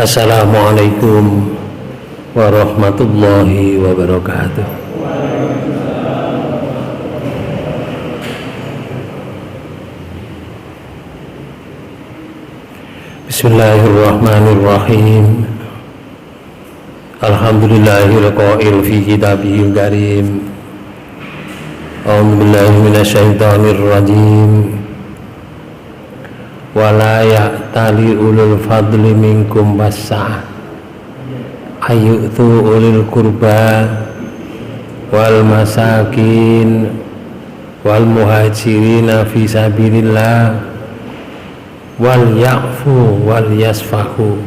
Assalamualaikum warahmatullahi wabarakatuh. Bismillahirrahmanirrahim. Alhamdulillahil qail fi kitabihil karim. A'udzu billahi minasyaitonir rajim. Wala ya'tali ulul fadli minkum wassa'ah ayyu'tu ulil qurba wal masakin wal muhajirina fi sabilillah wal ya'fu wal yasfahu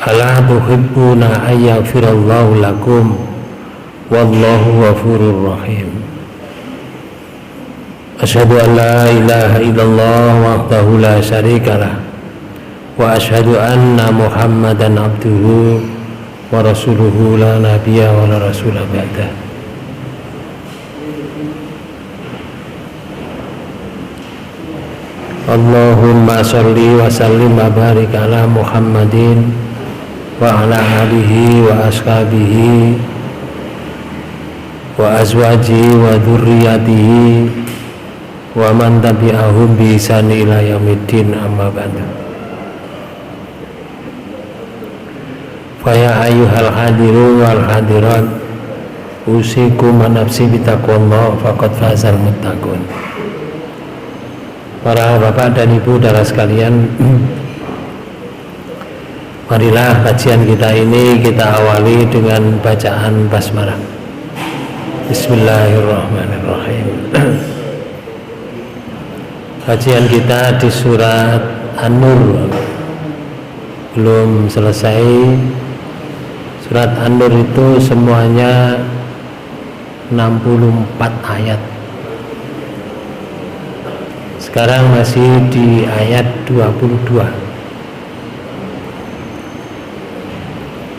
ala tuhibbuna ayyaghfirallahu lakum wallahu ghafurur rahim. Asyhadu an la ilaha illallah wahdahu la syarikalah wa asyhadu anna Muhammadan abduhu wa rasuluhu la nabiyya wa la rasula ba'dah. Allahumma sholli wa sallim wa barik ala Muhammadin wa ala alihi wa ashabihi wa azwajihi wa dzurriyyatihi wa man tabi'ahum bi ihsan ila yaumiddin, amma ba'du. Fa ya ayyuhal hadirun wal hadirat usikum wa nafsi bitaqwallah faqad fazal muttaqun. Para bapak dan ibu saudara sekalian, marilah kajian kita ini kita awali dengan bacaan basmalah. Bismillahirrahmanirrahim. Kajian kita di surat An-Nur belum selesai. Surat An-Nur itu semuanya 64 ayat. Sekarang masih di ayat 22.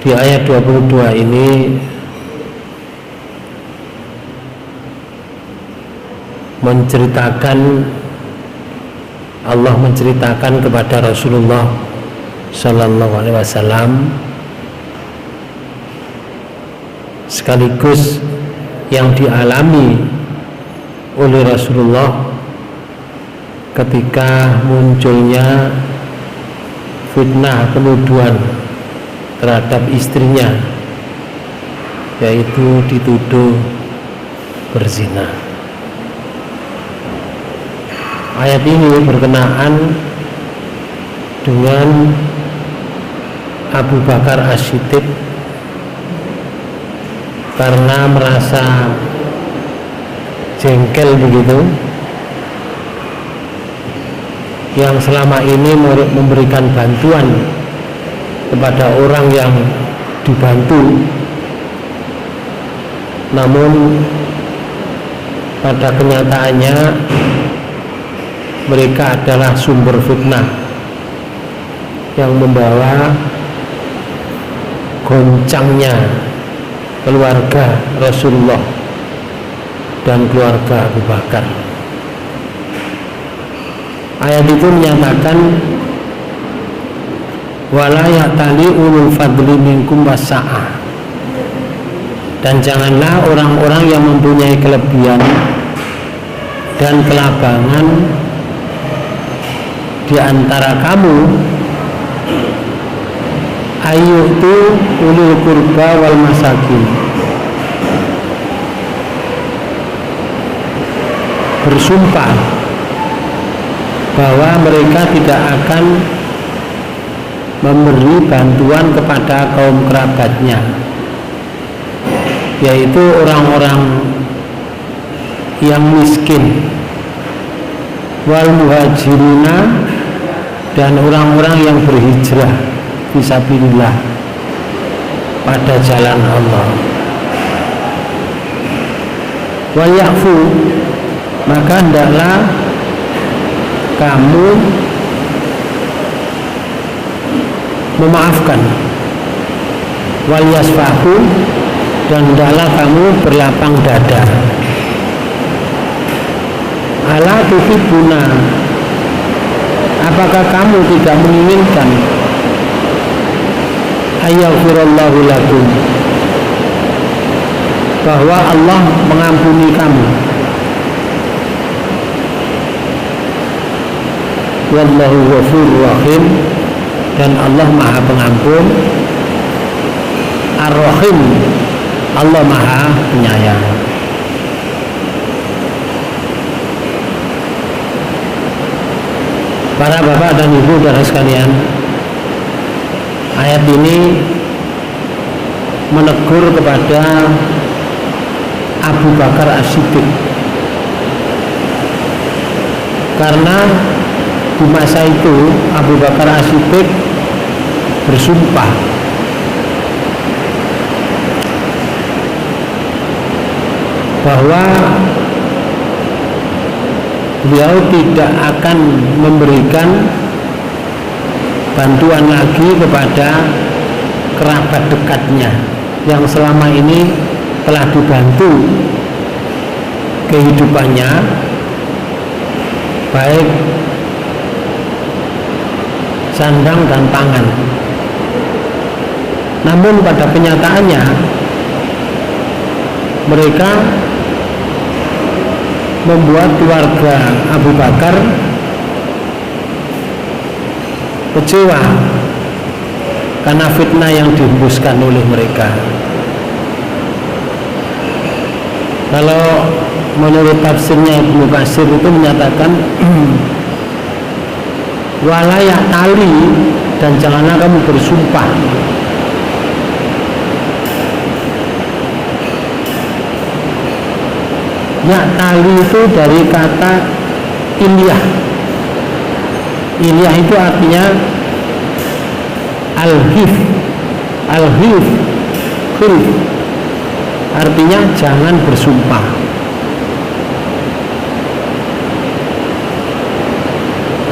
Di ayat 22 ini Allah menceritakan kepada Rasulullah Sallallahu Alaihi Wasallam sekaligus yang dialami oleh Rasulullah ketika munculnya fitnah penuduhan terhadap istrinya, yaitu dituduh berzina. Ayat ini berkenaan dengan Abu Bakar As-Siddiq karena merasa jengkel begitu, yang selama ini memberikan bantuan kepada orang yang dibantu, namun pada kenyataannya mereka adalah sumber fitnah yang membawa goncangnya keluarga Rasulullah dan keluarga Abu Bakar. Ayat itu menyatakan wala ya'tali ulul fadli minkum wassa'ah, dan janganlah orang-orang yang mempunyai kelebihan dan kelabangan di antara kamu ayyutu ulul qurba wal masakin, bersumpah bahwa mereka tidak akan memberi bantuan kepada kaum kerabatnya, yaitu orang-orang yang miskin, wal muhajirina, dan orang-orang yang berhijrah fisabilillah pada jalan Allah. Wal ya'fu, maka hendaklah kamu memaafkan. Wal yasfahu, dan hendaklah kamu berlapang dada. Ala tuhibbuna, apakah kamu tidak menginginkan ayaghfirallahu lakum, bahwa Allah mengampuni kamu. Wallahu ghafurur rahim, dan Allah Maha Pengampun. Ar-Rahim, Allah Maha Penyayang. Para bapak dan ibu saudara sekalian, ayat ini menegur kepada Abu Bakar As-Siddiq, karena di masa itu Abu Bakar As-Siddiq bersumpah bahwa beliau tidak akan memberikan bantuan lagi kepada kerabat dekatnya yang selama ini telah dibantu kehidupannya, baik sandang dan pangan. Namun pada kenyataannya mereka membuat keluarga Abu Bakar kecewa karena fitnah yang dihembuskan oleh mereka. Kalau menurut tafsirnya Ibnu Katsir itu menyatakan walayah tali, dan janganlah kamu bersumpah. Ya, tali itu dari kata ilyah. Ilyah itu artinya al-hif, al-hif, khulf, artinya jangan bersumpah.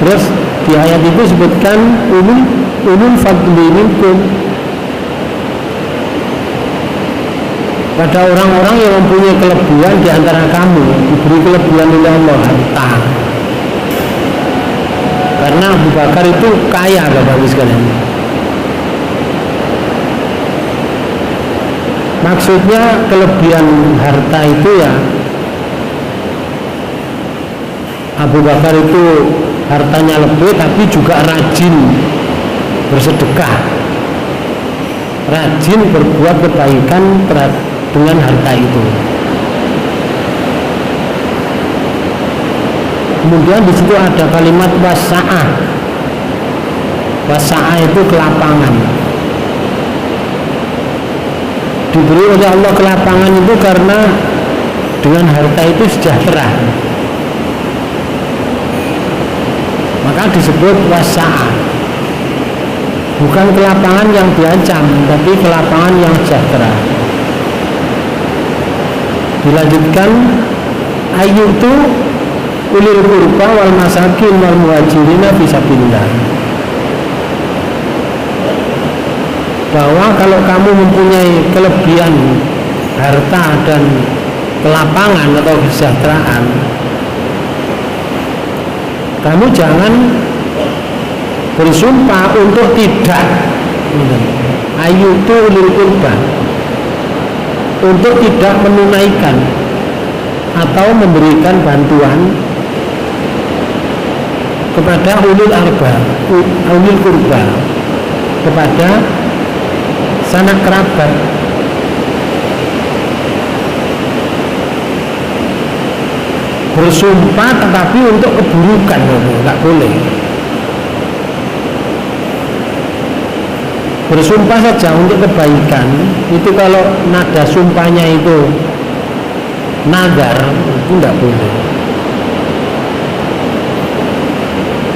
Terus di ayat itu disebutkan ulul fadli minkum, pada orang-orang yang mempunyai kelebihan di antara kamu, diberi kelebihan oleh Allah, harta. Karena Abu Bakar itu kaya, Bapak-Ibu sekalian. Maksudnya kelebihan harta itu ya, Abu Bakar itu hartanya lebih tapi juga rajin bersedekah, rajin berbuat kebaikan dengan harta itu. Kemudian di situ ada kalimat wasa'ah. Wasa'ah itu kelapangan. Diberi oleh Allah kelapangan itu karena dengan harta itu sejahtera, maka disebut wasa'ah. Bukan kelapangan yang diancam, tapi kelapangan yang sejahtera. Dilanjutkan, ayat itu ulil qurba wal masakin wal muhajirina fisabilillah, bahwa kalau kamu mempunyai kelebihan harta dan kelapangan atau kesejahteraan, kamu jangan bersumpah untuk tidak, ayat itu ulil qurba, untuk tidak menunaikan atau memberikan bantuan kepada ulil arba, ulil qurba, kepada sanak kerabat. Bersumpah tetapi untuk keburukan, nggak boleh. Bersumpah saja untuk kebaikan, itu kalau nada sumpahnya itu nadar, itu tidak boleh.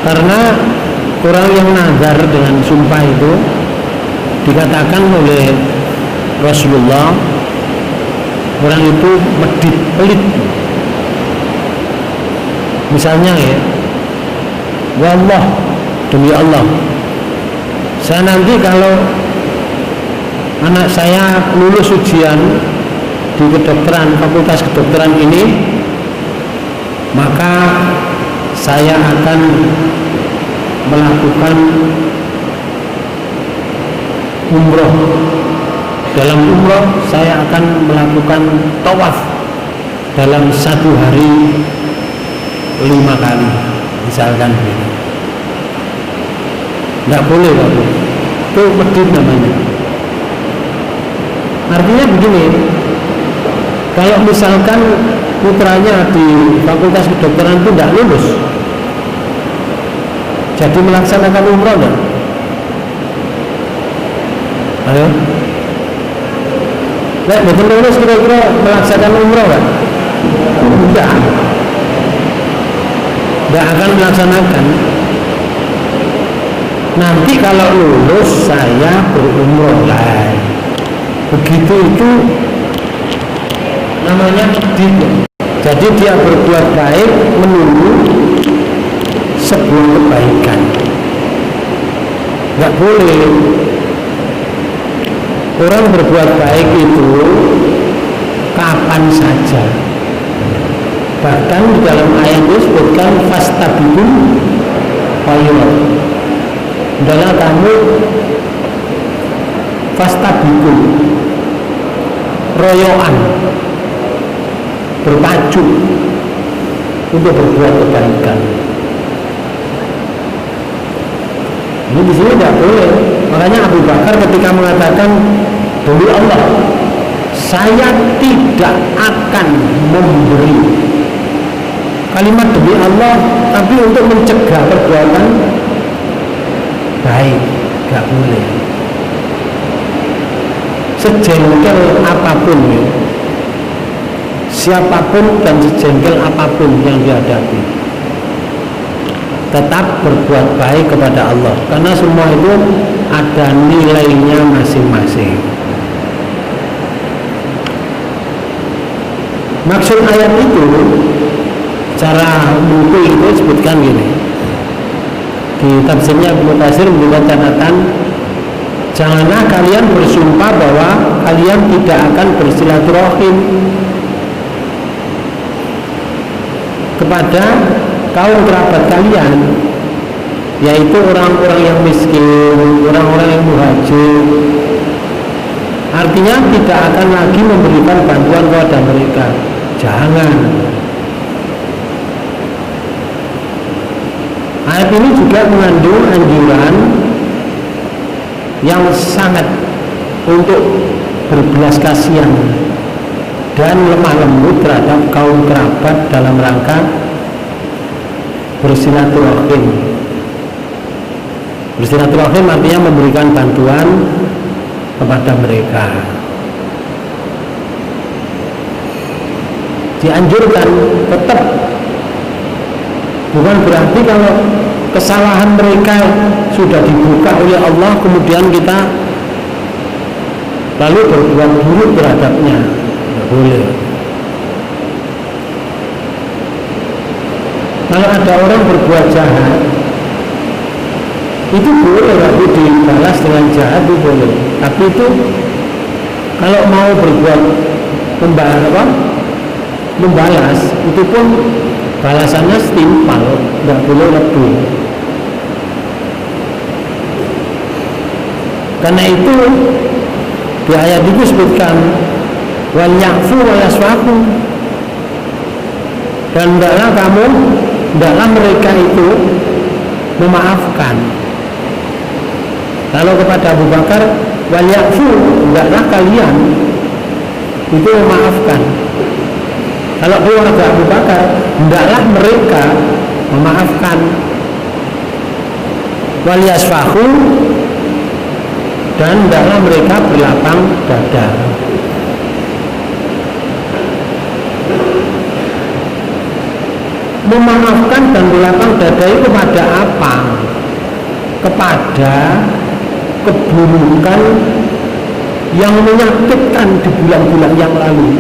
Karena orang yang nadar dengan sumpah itu dikatakan oleh Rasulullah, orang itu medit, pelit. Misalnya ya, wallah, demi Allah, saya nanti kalau anak saya lulus ujian di kedokteran, fakultas kedokteran ini, maka saya akan melakukan umroh. Dalam umroh saya akan melakukan tawaf dalam satu hari 5 kali, misalkan begitu. Nggak boleh, Pak. Itu medit namanya. Artinya begini, kalau misalkan putranya di fakultas kedokteran itu tidak lulus, jadi melaksanakan umroh enggak? Ayo, betul lulus kira-kira melaksanakan umroh enggak? Enggak akan melaksanakan. Nanti kalau lulus saya berumroh lagi. Begitu itu namanya medit. Jadi dia berbuat baik menunggu sebuah kebaikan. Nggak boleh orang berbuat baik itu kapan saja. Bahkan di dalam ayat itu disebutkan fastabiqul khairat. Adalah kamu fastabiqul, royoan, berpacu untuk berbuat kebaikan. Ini di sini tidak boleh. Makanya Abu Bakar ketika mengatakan demi Allah, saya tidak akan memberi, kalimat demi Allah, tapi untuk mencegah perbuatan baik, tidak boleh. Sejengkel apapun ya, siapapun dan sejengkel apapun yang dihadapi, tetap berbuat baik kepada Allah, karena semua itu ada nilainya masing-masing. Maksud ayat itu cara buku itu disebutkan gini, di tafsirnya Ibnu Katsir membuat catatan, janganlah kalian bersumpah bahwa kalian tidak akan bersilaturahim kepada kaum kerabat kalian, yaitu orang-orang yang miskin, orang-orang yang muhajir. Artinya tidak akan lagi memberikan bantuan kepada mereka. Jangan. Ayat ini juga mengandung anjuran yang sangat untuk berbelas kasihan dan lemah lembut terhadap kaum kerabat dalam rangka bersilaturahim. Bersilaturahim artinya memberikan bantuan kepada mereka. Dianjurkan tetap, bukan berarti kalau kesalahan mereka sudah dibuka oleh Allah kemudian kita lalu berbuat buruk terhadapnya. Tidak boleh. Kalau ada orang berbuat jahat, itu boleh, tapi dibalas dengan jahat itu boleh. Tapi itu kalau mau berbuat membalas, itu pun balasannya setimpal, tidak boleh lebih. Karena itu di ayat itu disebutkan wal ya'fu wa yasfahu, dan hendaklah mereka itu memaafkan. Kalau kepada Abu Bakar wal ya'fu, hendaklah kalian itu memaafkan. Kalau keluarga Abu Bakar, hendaklah mereka memaafkan. Wal yasfahu, dan hendaklah mereka berlapang dada. Memaafkan dan berlapang dada itu kepada apa? Kepada keburukan yang menyakitkan di bulan-bulan yang lalu.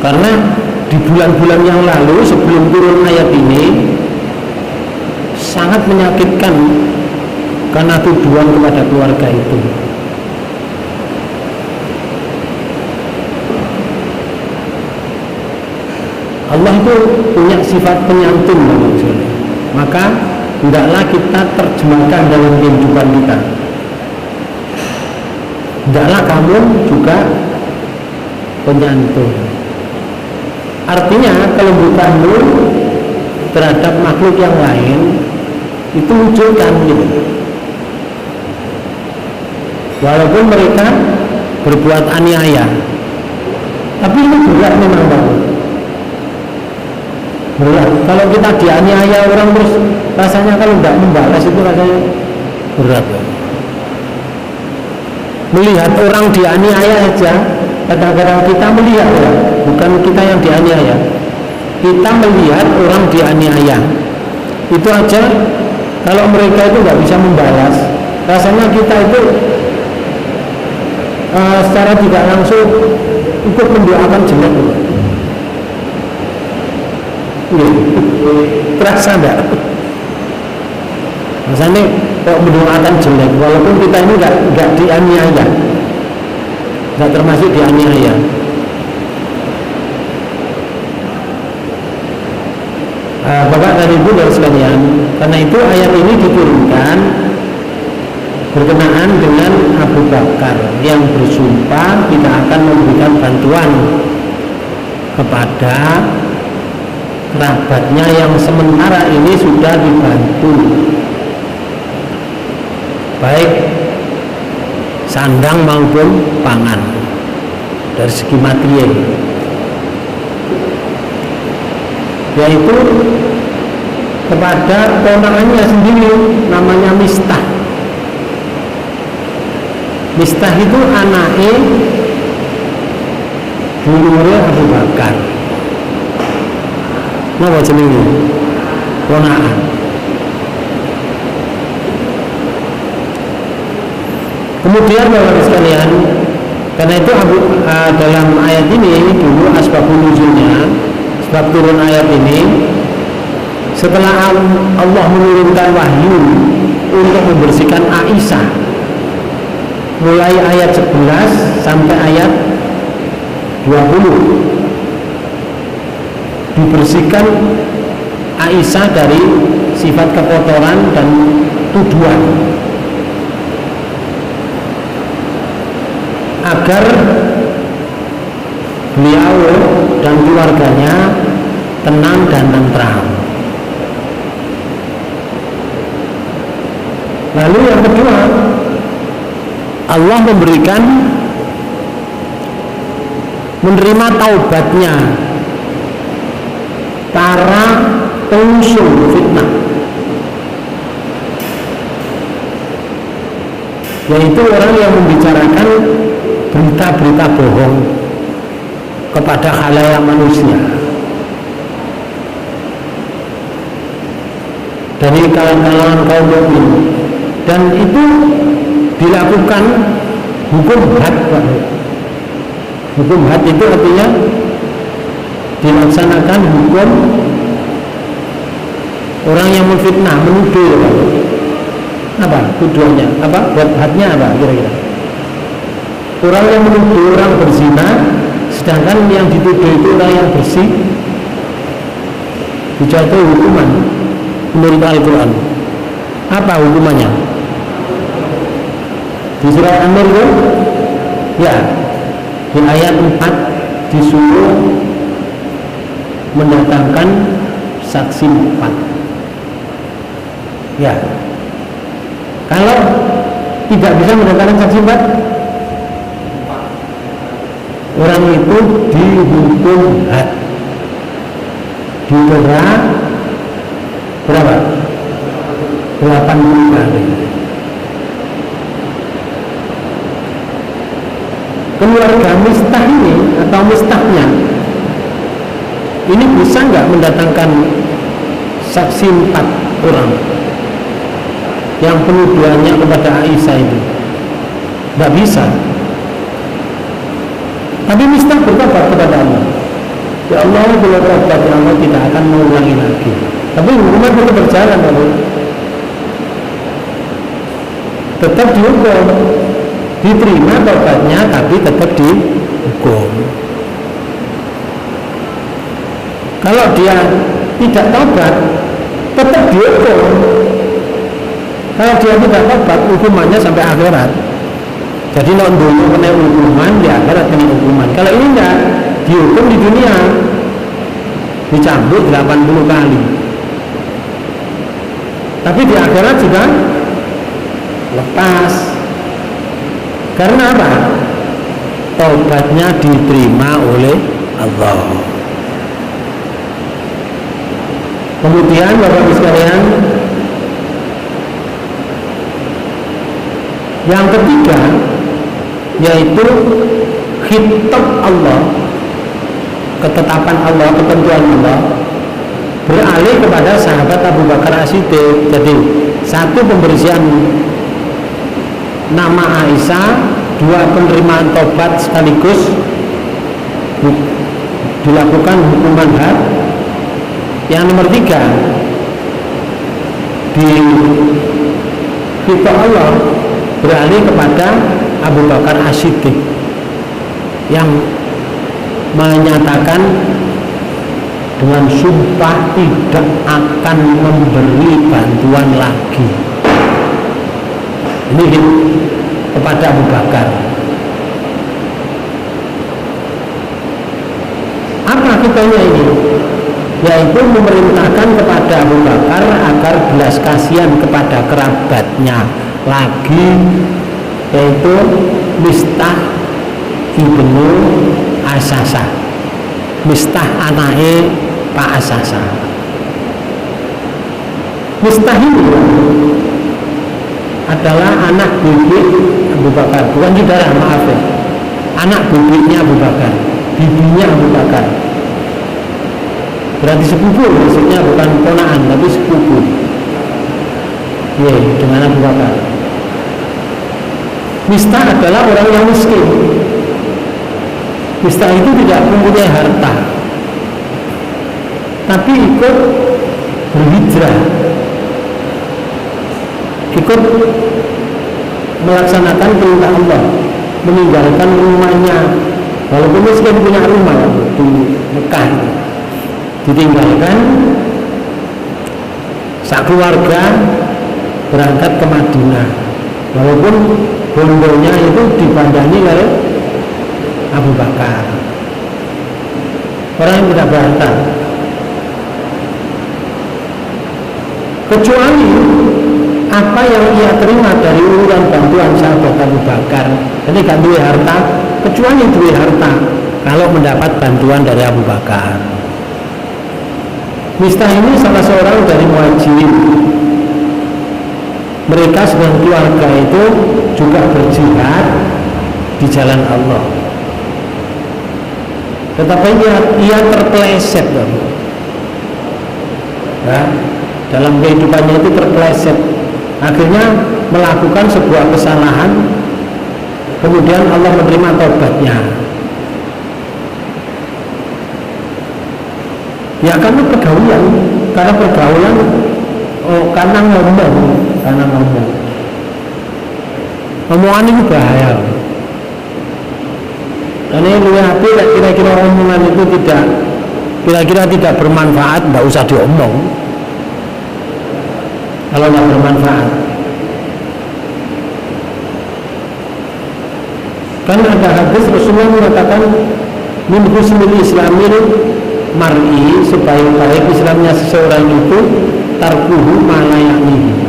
Karena di bulan-bulan yang lalu sebelum turun ayat ini sangat menyakitkan karena tuduhan kepada keluarga itu. Allah itu punya sifat penyantun, maka hendaklah kita terjemahkan dalam kehidupan kita. Hendaklah kamu juga penyantun. Artinya kelembutanmu terhadap makhluk yang lain itu wujudkan gitu. Walaupun mereka berbuat aniaya, tapi ini berat memang bagus. Berat. Kalau kita dianiaya orang terus rasanya kalau tidak membalas itu rasanya berat. Melihat orang dianiaya saja, kadang-kadang kita melihat ya, bukan kita yang dianiaya. Kita melihat orang dianiaya, itu aja kalau mereka itu nggak bisa membalas, rasanya kita itu secara tidak langsung ikut mendoakan jelek. Terasa enggak? Misalnya kok mendoakan jelek, walaupun kita ini enggak dianiaya, enggak termasuk dianiaya. Bapak dan Ibu dan sekalian, karena itu ayat ini diturunkan berkenaan dengan Abu Bakar yang bersumpah tidak akan memberikan bantuan kepada kerabatnya yang sementara ini sudah dibantu, baik sandang maupun pangan dari segi material, yaitu kepada ponakannya sendiri namanya Mistah. Mistah itu anaknya dulure Abu Bakar. Napa jenenge? Ponakan. Kemudian Bapak sekalian, karena itu dalam ayat ini dulu asbabun nuzulnya, sebab turun ayat ini setelah Allah menurunkan wahyu untuk membersihkan Aisyah, mulai ayat 11 sampai ayat 20 dibersihkan Aisyah dari sifat kekotoran dan tuduhan, agar beliau dan keluarganya tenang dan tentram. Lalu yang kedua, Allah menerima taubatnya para pengusung fitnah, yaitu orang yang membicarakan berita-berita bohong kepada khalayak manusia dari kalangan kaum mukmin, dan itu dilakukan hukum had. Hukum had itu artinya dilaksanakan hukum orang yang memfitnah, menuduh. Apa tuduhannya? Apa buat hadnya apa kira-kira? Orang yang menuduh orang berzina, sedangkan yang dituduh itu orang yang bersih, dijatuhi hukuman menurut Al-Quran. Apa hukumannya? Di surat An-Nur itu, ya, di ayat 4 disuruh mendatangkan saksi 4. Ya, kalau tidak bisa mendatangkan saksi 4, orang itu dihukum had, didera berapa? 80 kali. Keluarga Mistah ini atau Mistahnya ini bisa nggak mendatangkan saksi 4 orang yang penuduhannya kepada Aisyah itu? Nggak bisa. Tapi Mistah bertobat kepada Allah, ya Allah, bila tobat ya Allah tidak akan mengulangi lagi. Tapi hukuman tetap berjalan, tetap dihukum, diterima tobatnya, tapi tetap dihukum. Kalau dia tidak tobat, tetap dihukum, Kalau dia tidak tobat, hukumannya sampai akhirat. Jadi non dulu kena hukuman, di akhirat kena hukuman. Kalau ini enggak, dihukum di dunia, dicambuk 80 kali. Tapi di akhirat juga lepas. Karena apa? Taubatnya diterima oleh Allah. Kemudian Bapak-Ibu sekalian, yang ketiga yaitu khitab Allah, ketetapan Allah, ketentuan Allah beralih kepada sahabat Abu Bakar As-Siddiq. Jadi satu, pembersihan nama Aisyah, dua, penerimaan tobat sekaligus dilakukan hukuman had. Yang nomor tiga, di khitab Allah beralih kepada Abu Bakar As-Siddiq yang menyatakan dengan sumpah tidak akan memberi bantuan lagi. Ini kepada Abu Bakar. Apa kitanya ini? Yaitu memerintahkan kepada Abu Bakar agar belas kasihan kepada kerabatnya lagi, yaitu Mistah ibnu Asasa, Mistah anake Pak Asasa. Mistah ini adalah anak bibik Abu Bakar, bukan saudara, maaf ya, anak bibiknya Abu Bakar, bibinya Abu Bakar. Berarti sepupu, maksudnya bukan ponaan tapi sepupu. Dengan Abu Bakar. Mistah adalah orang yang miskin. Mistah itu tidak mempunyai harta, tapi ikut berhijrah, ikut melaksanakan perintah Allah, meninggalkan rumahnya. Walaupun miskin punya rumah di Mekah, ditinggalkan, sak keluarga berangkat ke Madinah. Walaupun bondolnya itu dibandani oleh Abu Bakar, orang yang tidak berharta. Kecuali apa yang ia terima dari uluran bantuan sahabat Abu Bakar. Jadi gak duwe harta, kecuali duwe harta kalau mendapat bantuan dari Abu Bakar. Mistah ini salah seorang dari Muhajirin. Mereka sebagai keluarga itu juga berjihad di jalan Allah. Tetapi ia terpeleset, ya, dalam kehidupannya itu terpeleset. Akhirnya melakukan sebuah kesalahan, kemudian Allah menerima taubatnya. Ya karena pergaulan, karena ngomong. Omongan itu bahaya. Karena yang kira-kira omongan itu tidak bermanfaat, tidak usah diomong. Kalau tidak bermanfaat, kan ada hadis Rasulullah mengatakan min husnil islamil mar'i, sebaik-baik Islamnya seseorang itu tarkuhu ma la ya'nihi.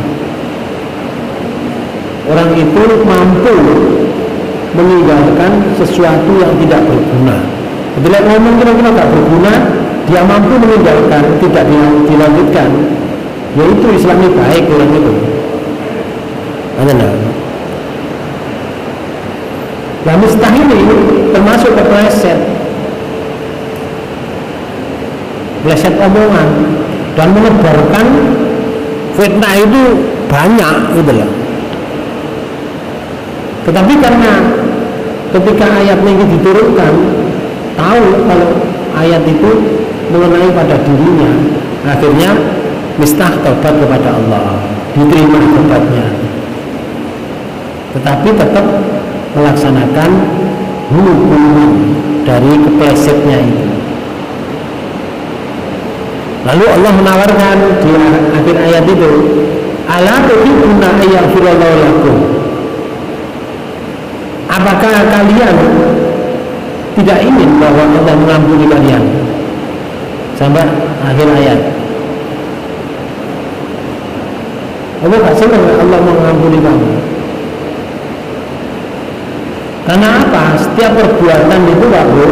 Orang itu mampu meninggalkan sesuatu yang tidak berguna. Bila ngomong kira-kira tidak berguna, dia mampu meninggalkan, tidak dilanjutkan. Yaitu Islamnya baik orang itu. Nah, Mistah ini termasuk kepleset omongan dan menebarkan fitnah itu banyak gitu loh. Tetapi karena ketika ayat ini diturunkan, tahu kalau ayat itu mengenai pada dirinya, akhirnya Mistah taubat kepada Allah, diterima taubatnya, tetapi tetap melaksanakan hukuman dari keplesetnya itu. Lalu Allah menawarkan di akhir ayat itu, ala tuhibbuna ayyaghfirallahu lakum. Apakah kalian tidak ingin bahwa Allah mengampuni kalian? Sampai akhir ayat. Allah gak senang Allah mengampuni kamu. Karena apa? Setiap perbuatan itu Pak Bu,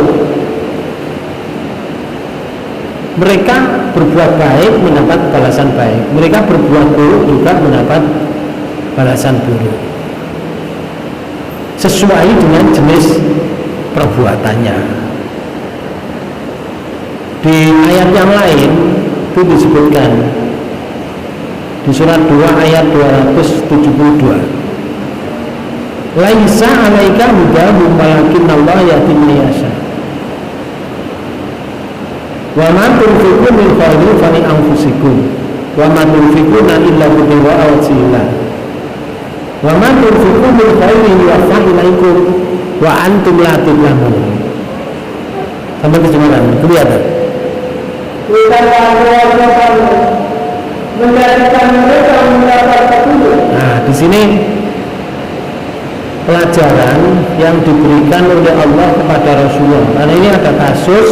mereka berbuat baik mendapat balasan baik, mereka berbuat buruk juga mendapat balasan buruk, sesuai dengan jenis perbuatannya. Di ayat yang lain itu disebutkan di surat 2 ayat 272, laisa alaika hudahum walakinnallaha yahdi man yasha wa ma tunfiqu min khairin fali anfusikum wa ma tunfiquna illa bidha'a wajhillah wa ma tunfiqu min khairin yuwaffa ilaikum wa antum la tudlamun. Sampai kesimpulan kelihatan menjadikan mereka mendapat petunjuk. Nah, di sini pelajaran yang diberikan oleh Allah kepada Rasulullah. Karena ini ada kasus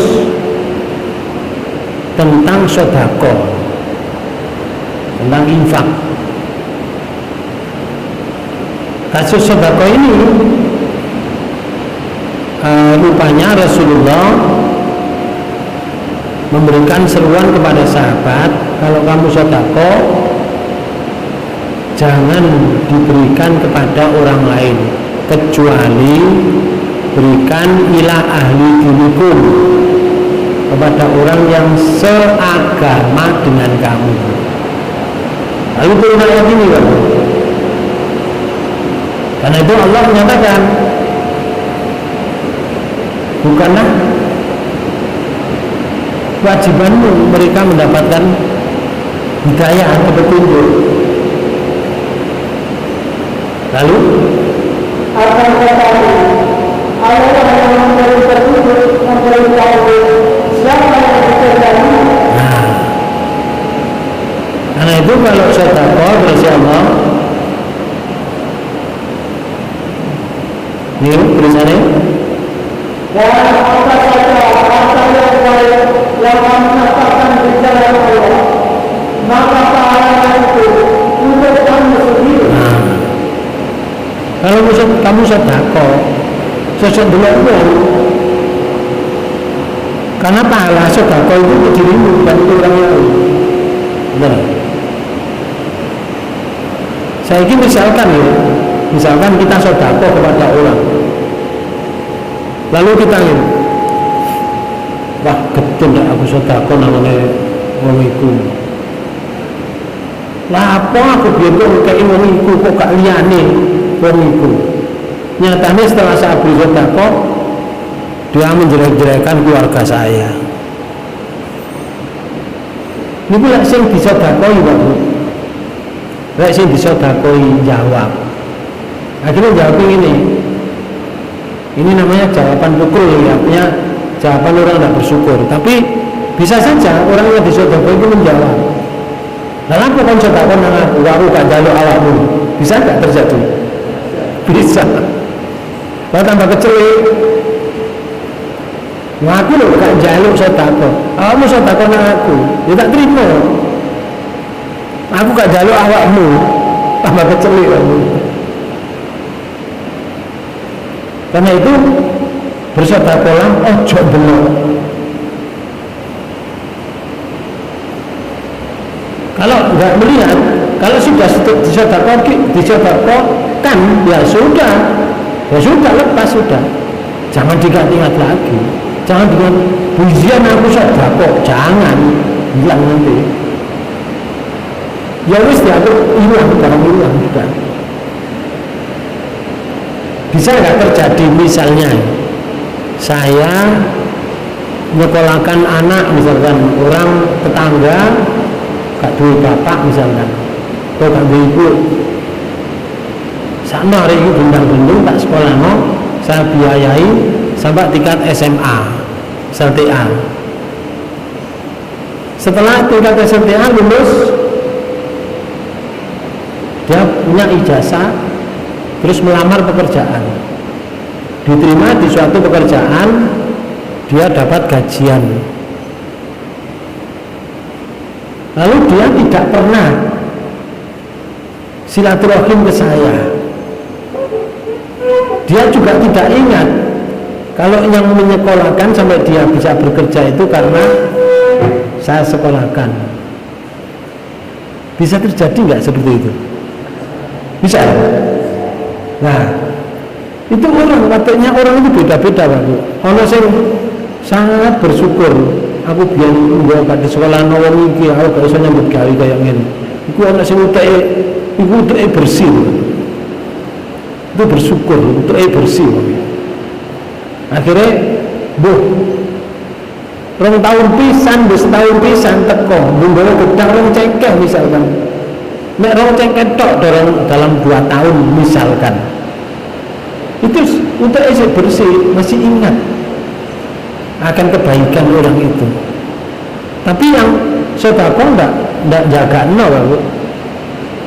tentang sedekah, tentang infak. Kasus sedekah ini rupanya Rasulullah memberikan seruan kepada sahabat, kalau kamu sedekah jangan diberikan kepada orang lain kecuali berikan ila ahli dinikum, kepada orang yang seagama dengan kamu. Lalu turun ayat ini kan? Karena itu Allah menyatakan, bukanlah kewajibanmu mereka mendapatkan hidayah atau petunjuk. Lalu akan tetapi Allah yang memberi petunjuk, memberi tahu siapa yang dikerjai. Nah, karena itu kalau sedekah berarti Allah ini tulisannya dan apa saja harta yang baik yang menetapkan di jalan Allah, maka pahalanya itu untuk kamu sendiri. Nah, kalau kamu sedekah sesuatu dulu, karena pahala sedekah itu untuk dirimu dan untuk orang lain. Benar? Saya ingin misalkan kita sedekah kepada orang, lalu kita ingin, wah betul dah aku sedekah namanya wong iku. Lah apa aku biyen kok kei wong iku kok gak liyane wong iku. Nyatanya setelah saya beri sedekah, dia menjelek-jelekan keluarga saya. Ini pula sing disedekahi Pak Bu. Lek sing disedekahi jawab. Akhirnya jawab ini. Ini namanya jawaban pukul ya, artinya jawaban orang tidak bersyukur. Tapi bisa saja orang yang disedekahi itu menjawab. Nah, apa kan sedekah nang aku gak njaluk awakmu? Bisa enggak terjadi? Bisa. Kalau tambah kecelik, nah aku loh gak njaluk sedekah. Awakmu sedekah nang aku, ya tak terima. Aku gak njaluk awakmu, tambah kecelik kamu. Karena itu bersedekahlah ojo belok. Kalau nggak melihat, kalau sudah disedekahkan, ya sudah lepas sudah. Jangan diingat lagi. Jangan dengan pujian aku sedekah, jangan bilang nanti. Ya wis diatur hilang, barang hilang sudah. Bisa nggak terjadi misalnya saya nyekolahkan anak, misalkan orang tetangga gak duwe bapak misalkan, atau gak duwe ibu, sana hari ini bendang-bendung tak sekolah no, saya biayai sampai tingkat SMA SLTA. Setelah tingkat SLTA lulus, Dia punya ijazah, terus melamar pekerjaan, diterima di suatu pekerjaan, dia dapat gajian. Lalu dia tidak pernah silaturahim ke saya. Dia juga tidak ingat kalau yang menyekolahkan sampai dia bisa bekerja itu karena saya sekolahkan. Bisa terjadi nggak seperti itu? Bisa. Nah, itu orang, katanya orang itu beda-beda, Pak. Ono sing sangat bersyukur, aku biar nggak pada sekolah nawang iki, aku gak bisa nyambut gawe kayak gini. Iku ono sing uteke bersih. Itu bersyukur, uteke bersih. Akhirnya, rong tahun pisan, setahun pisan teko, menggawa gedang rong cengkeh misalkan. Nek rong cengkeh tok dalam 2 tahun misalkan. Itu untuk bersih, masih ingat akan kebaikan orang itu. Tapi yang sedekah ndak jaga Bu.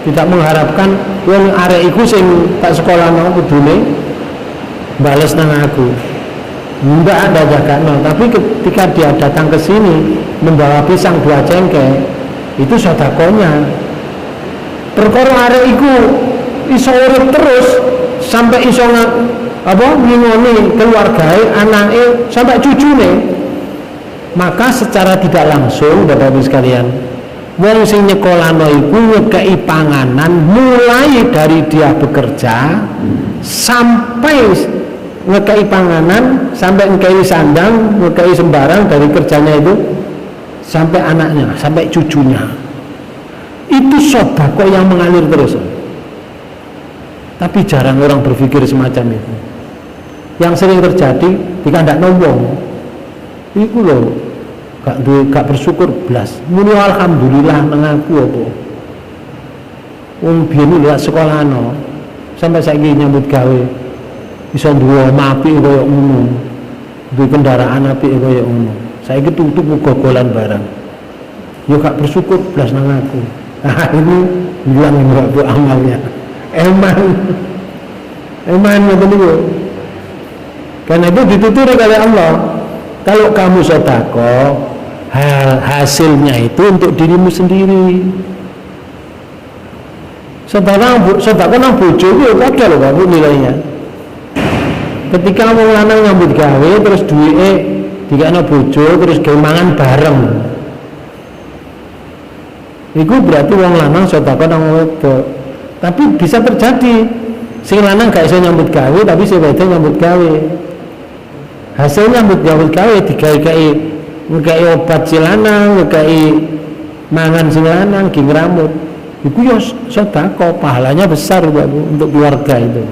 Tidak mengharapkan wong arek iku sing tak sekolah nang kudune bales nang aku. Enggak ada jaga tapi ketika dia datang ke sini membawa pisang 2 cengkeh, itu sedekahnya. Perkara arek iku iso urip terus sampai iso ngingoni keluargae, anake, sampai cucune, maka secara tidak langsung Bapak Ibu sekalian, wong sing nyekolahno iku ngekei panganan mulai dari dia bekerja sampai ngekei panganan, sampai ngekei sandang, ngekei sembarang dari kerjanya itu sampai anaknya, sampai cucunya. Itu sedekah yang mengalir terus. Tapi jarang orang berpikir semacam itu. Yang sering terjadi jika tidak nombong, itu loh gak bersyukur belas. Muni alhamdulillah mengaku apa. Wong biyen lek sekolah sampai saiki nyambut gawe iso duwe apik koyo ngono. Duwe kendaraan apik koyo ngono. Saiki tutup gogolan barang. Yo gak bersyukur belas nang aku. Nah, ini bilang Bu amalnya. Eman itu. Karena itu dituturi oleh Allah. Kalau kamu sedekah, hasilnya itu untuk dirimu sendiri. Sedekah nang bojo itu padha lho Pak nilainya. Ketika wong lanang nyambut gawe terus duwike dikene bojo terus gawe mangan bareng. Iku berarti wong lanang sedekah nang wedok. Tapi bisa terjadi sing lanang gak iso nyambut gawe tapi si wedok nyambut gawe. Hasilnya nyambut gawe digawe-gawe nggawe obat si lanang, nggawe mangan si lanang, gi ngramut. Iku yo sedekah, pahalanya besar untuk keluarga itu.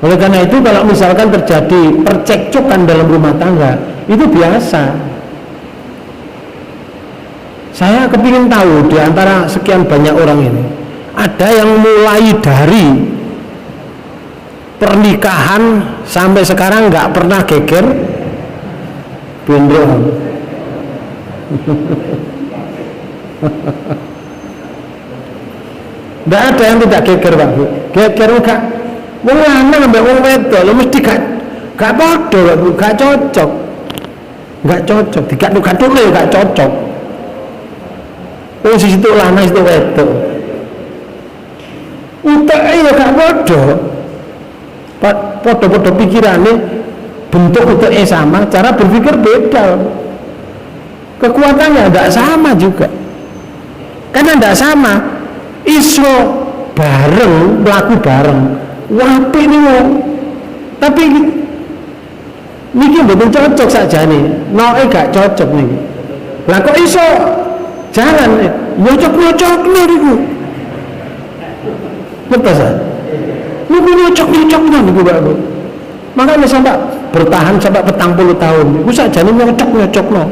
Oleh karena itu kalau misalkan terjadi percekcokan dalam rumah tangga, itu biasa. Saya kepingin tahu di antara sekian banyak orang ini, ada yang mulai dari pernikahan sampai sekarang nggak pernah geger, bendro. Nggak ada yang tidak geger Pak Bu. Geger enggak. Wong lanang ambek wong wedok lho mesti gak padha Pak Bu, gak cocok. Gak cocok, digatuk-gatukne gak cocok. Sisi itu lanang itu wedok. Uteke ya gak padha. Padha-padha pikirane, bentuk uteke sama, cara berpikir beda. Kekuatannya tidak sama juga. Karena tidak sama. Iso bareng, mlaku bareng. Wapi nih wong. Tapi niki mboten cocok sakjane. Noke gak cocok niki. Lah kok iso jalan nyocok-nyocokno niku. Betul sa? Niku nyocok-nyocokno niku Pak Bu. Makanya sampai bertahan sampai 40 tahun. Iku sakjane nyocok-nyocokno.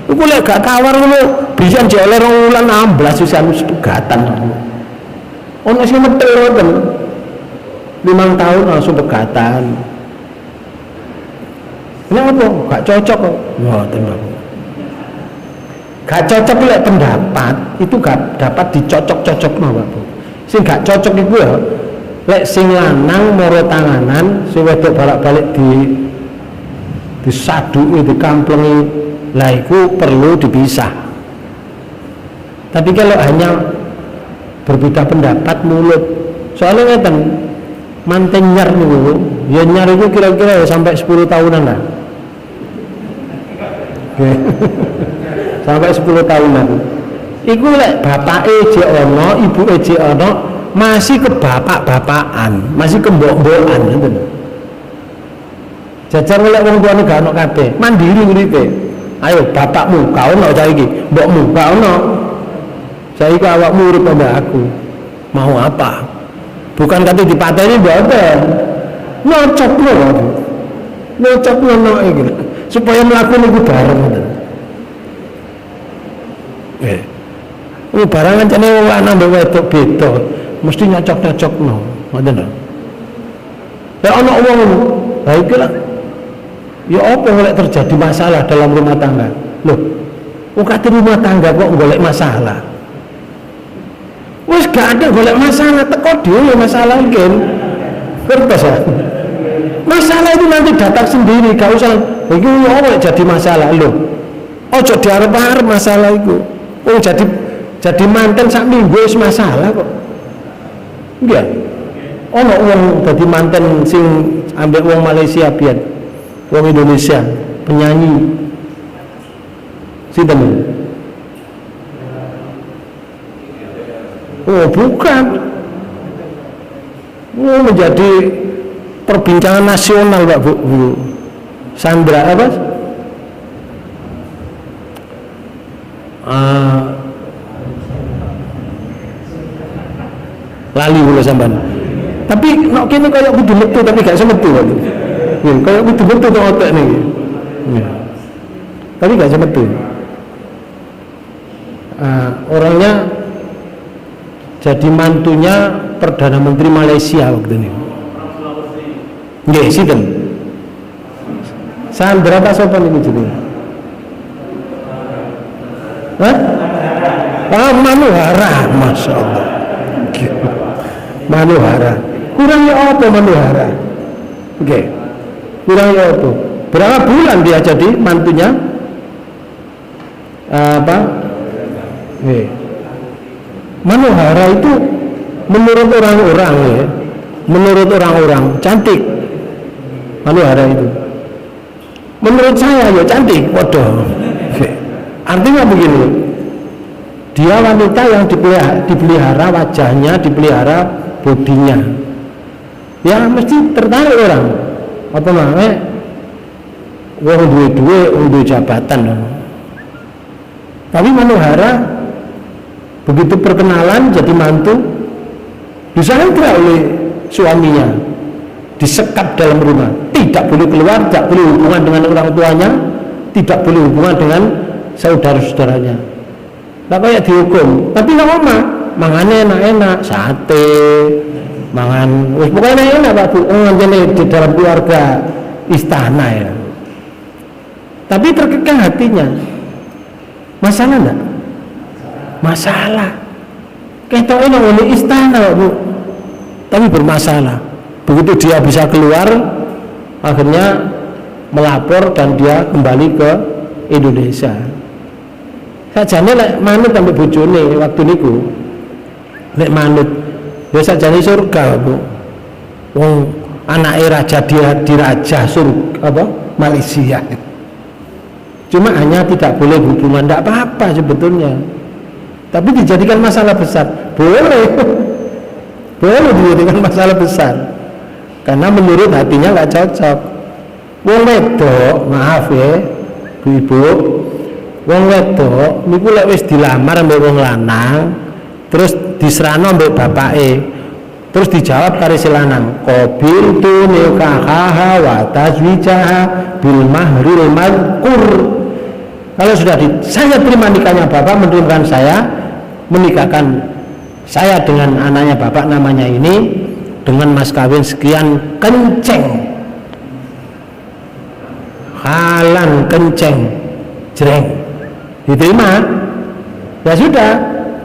Iku lek gak kawar ngono, bisa jek oleh 2 wulan 16 wis anu pegatan. Ono sing metel ngoten. 5 tahun langsung pegatan. Ini apa? Gak cocok kok. Ngoten Pak. Gak cocok lek pendapat itu gak dapat dicocok-cocokno Pak Bu. Sing gak cocok iku ya lek sing lanang moro tanganan, sing wedok balik-balik disaduki, dikamplengi, lah iku perlu dipisah. Tapi kalau hanya berbeda pendapat mulut, soalnya ngeten manten nyar niku, ya nyar itu kira-kira sampai 10 tahunan lah. Sampai 10 tahunan. Iku lek bapake jek ono, ibuke jek ono, masih ke bapak-bapakan, masih ke mbok-mbokan ngoten. Jajar lek wong tuane gak ono kabeh, mandiri uripe. Ayo bapakmu kau ono saiki, mbokmu kau ono. Saiki awakmu urip ambek aku. Mau apa? Bukan kate dipateni mboten. Nyocokno. Nyocokno iki. Supaya mlaku niku bareng ngoten. Ini barang ancane wong lanang mbek wedok beda, mesti nyocok-nyocokno, ngoten lho. Lah ana wong lha iki lah. Ya apa golek terjadi masalah dalam rumah tangga? Loh, wong kate rumah tangga kok golek masalah. Wis gak ada golek masalah, teko dhewe masalah iki. Kertas ya. Masalah itu nanti datang sendiri, gak usah iki apa jadi masalah lho. Ojo diarep-arep masalah iku. Oh jadi manten sak minggu wis masalah kok. Enggak. Ono wong dadi manten sing ambek wong Malaysia biyen. Wong Indonesia, penyanyi. Sinten? Oh, bukan. Oh, menjadi perbincangan nasional Pak Bu. Sandra apa? Lali kula sampean. Tapi nek kene kaya kudu metu tapi gak iso metu kok. Kaya kudu metu kok otek niki. Tapi gak iso metu. Orangnya jadi mantunya Perdana Menteri Malaysia waktu ini. Nggih, sinten? Sandra ta sapa niku jenenge? Hah? Manuhara, Masya Allah. Manuhara. Kurangnya apa Manuhara? Oke. Kurangnya apa? Berapa bulan dia jadi mantunya? Apa? Manuhara itu menurut orang-orang ya, menurut orang-orang cantik. Manuhara itu. Menurut saya ya cantik, waduh. Artinya begini, dia wanita yang dipelihara wajahnya, dipelihara bodinya, ya mesti tertarik orang. Apa namanya? Wong duwe-duwe, wong duwe jabatan. Tapi Manuhara begitu perkenalan jadi mantu, disandra oleh suaminya, disekap dalam rumah, tidak boleh keluar, tidak boleh hubungan dengan orang tuanya, tidak boleh hubungan dengan saudara-saudaranya. Lah kayak dihukum, tapi nggak apa, mangannya enak-enak, sate, mangan, wis pokoknya enak Pak Bu, di dalam keluarga istana ya. Tapi terkekang hatinya, masalah enggak? Masalah. Kita ini istana Pak Bu, tapi bermasalah. Begitu dia bisa keluar, akhirnya melapor dan dia kembali ke Indonesia. Sajane lek manut sampai bojone waktu niku. Lek manut ya sajane surga, Bu. Wong anake raja diraja surga apa? Malaysia. Cuma hanya tidak boleh hubungan, tidak apa-apa sebetulnya. Tapi dijadikan masalah besar. Boleh. Boleh dijadikan masalah besar. Karena menurut hatinya nggak cocok. Wong wedok, maaf ya, Bu-ibu, wong wedok niku lek wis dilamar ambek wong lanang, terus diserano ambek bapake, terus dijawab karo si lanang, qabiltu nikahaha wa tazwijaha bil mahril madkur. Kalau sudah saya terima nikahnya bapak, menerima saya menikahkan saya dengan anaknya bapak namanya ini dengan mas kawin sekian kenceng, halan kenceng, jreng, diterima. Ya sudah,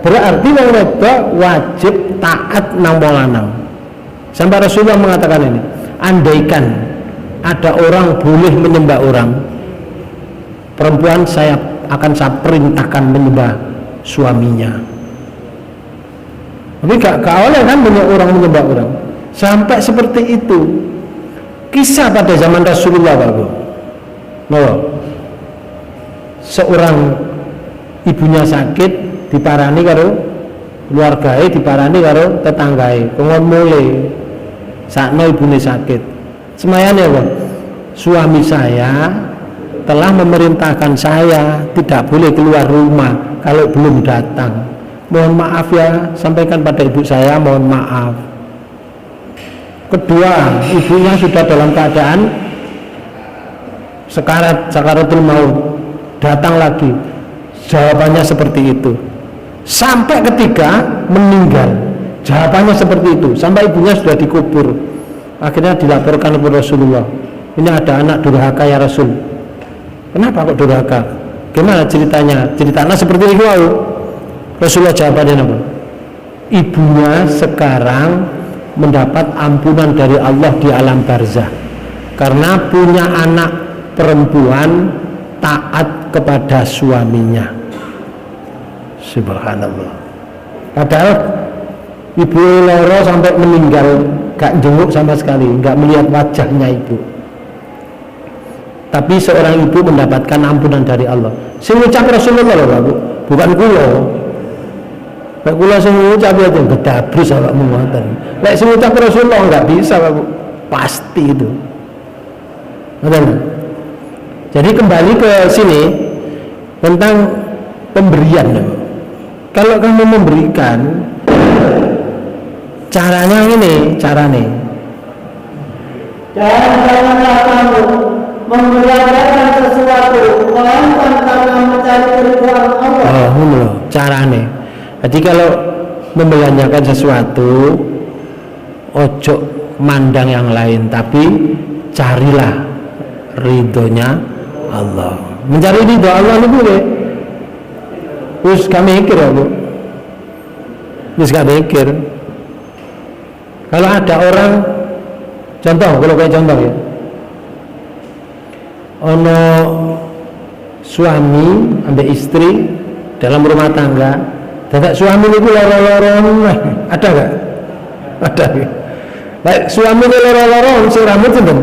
berarti wong wedok wajib taat nang wong lanang. Sampai Rasulullah mengatakan ini, andaikan ada orang boleh menyembah orang, perempuan saya perintahkan menyembah suaminya. Tapi gak oleh kan banyak orang menyembah orang. Sampai seperti itu. Kisah pada zaman Rasulullah Pak Bu. Seorang ibunya sakit diparani karo keluargae, diparani karo tetanggae, kongon mulai sakno ibune sakit. Semayane apa? Suami saya telah memerintahkan saya tidak boleh keluar rumah kalau belum datang. Mohon maaf ya, sampaikan pada ibu saya, mohon maaf. Kedua, ibunya sudah dalam keadaan sakaratul maut, datang lagi, jawabannya seperti itu. Sampai ketiga meninggal, jawabannya seperti itu. Sampai ibunya sudah dikubur, akhirnya dilaporkan kepada Rasulullah, ini ada anak durhaka ya Rasul. Kenapa kok durhaka? Gimana ceritanya? Ceritanya seperti itu. Rasulullah jawabannya apa? Ibunya sekarang mendapat ampunan dari Allah di alam barzah karena punya anak perempuan taat kepada suaminya. Subhanallah. Padahal ibu loro sampai meninggal, gak jenguk sama sekali, gak melihat wajahnya ibu. Tapi seorang ibu mendapatkan ampunan dari Allah. Sing ngucap Rasulullah loh Pak, bukan kulo. Pak kulo sing ngucap aja gedabrus awakmu ngoten. Lek sing ngucap Rasulullah enggak bisa Pak, pasti itu. Ngoten. Jadi kembali ke sini tentang pemberian. Kalau kamu memberikan, caranya ini, caranya. Janganlah kamu membelanjakan sesuatu melainkan karena mencari keridhaan Allah. Oh, carane. Jadi kalau membelanjakan sesuatu, ojo mandang yang lain, tapi carilah ridhonya Allah. Mencari ridho Allah ini boleh. Terus kami mikir ya Bu. Terus kami mikir. Kalau ada orang, contoh, kalau kayak contoh ya, ono suami ambek istri dalam rumah tangga, dadak suami itu loro-loro, ada gak? Ada. Baik suami itu loro-loro, si rambut itu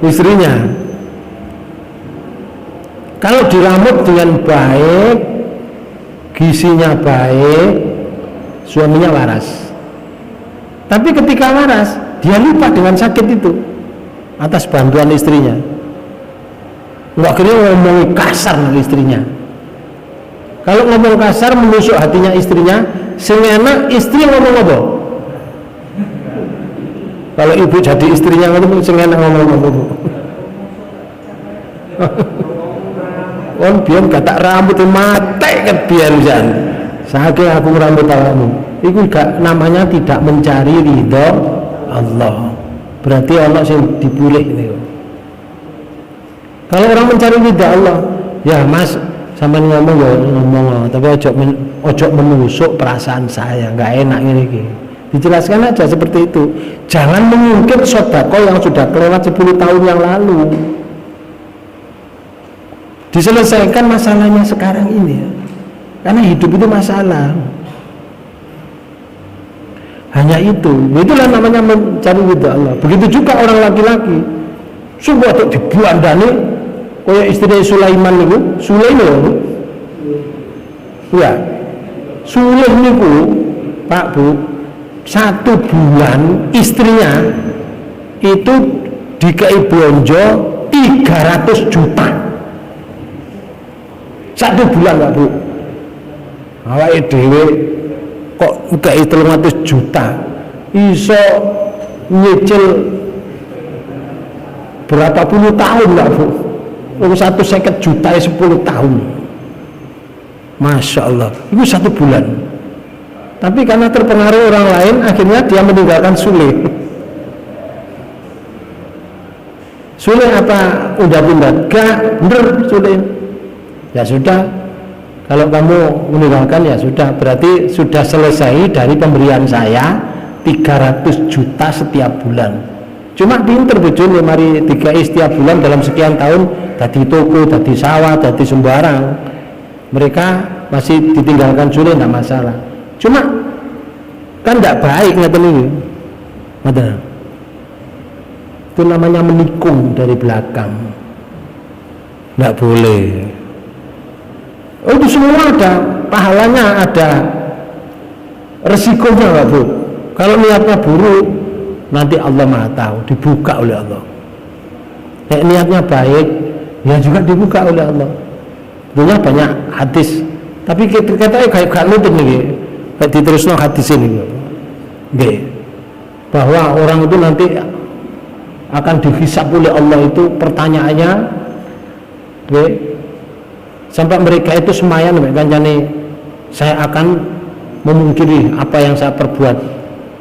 istrinya. Kalau dirambut dengan baik, gizinya baik, suaminya waras. Tapi ketika waras, dia lupa dengan sakit itu atas bantuan istrinya. Nggak kira ngomong kasar dengan istrinya. Kalau ngomong kasar menusuk hatinya istrinya, sing enak istri ngomong apa? Kalau ibu jadi istrinya ngomong sing enak ngomong apa? On biar kata rambut mate kan biar jan. Saking aku rambut awakmu. Iku gak namanya tidak mencari ridho Allah. Berarti Allah sing dipulih niku. Kalau orang mencari ridha Allah, ya Mas, sampai ngomong ya ngomong, tapi ojo menusuk perasaan saya, nggak enak ini. Dijelaskan aja seperti itu. Jangan mengungkit sedekah yang sudah kelewat 10 tahun yang lalu. Diselesaikan masalahnya sekarang ini ya. Karena hidup itu masalah. Hanya itu. Itulah namanya mencari ridha Allah. Begitu juga orang laki-laki. Semua untuk dibuandani kaya istri Sulaiman niku, Sulaiman. Ya. Sulaiman niku, Pak Bu, 1 bulan istrinya itu dikai blonjo 300 juta. 1 bulan Pak Bu. Awake dhewe kok dikai 300 juta. Iso nyicil berapa puluh tahun Pak Bu? 150 juta 10 tahun. Masya Allah, itu 1 bulan. Tapi karena terpengaruh orang lain, akhirnya dia meninggalkan Sule. Sule apa? Udah pindah? Gak, bener Sule. Ya sudah, Kalau kamu meninggalkan ya sudah, berarti sudah selesai dari pemberian saya 300 juta setiap bulan. Cuma pinter bojone mari dikai setiap bulan dalam sekian tahun dadi toko, dadi sawah, dadi sembarang. Mereka masih ditinggalkan sulit tidak masalah. Cuma kan tidak baik ngeten iki. Ngoten. Itu namanya menikung dari belakang. Tidak boleh. Oh, itu semua ada pahalanya, ada resikonya Pak Bu. Kalau niatnya buruk nanti Allah Maha tahu, dibuka oleh Allah. Niatnya baik ya juga dibuka oleh Allah. Tentunya banyak hadis, tapi kita kayak gak nutut nih, kayak diterusno hadis ini, bahwa orang itu nanti akan dihisab oleh Allah itu pertanyaannya, sampai mereka itu semayan kancane saya akan memungkiri apa yang saya perbuat,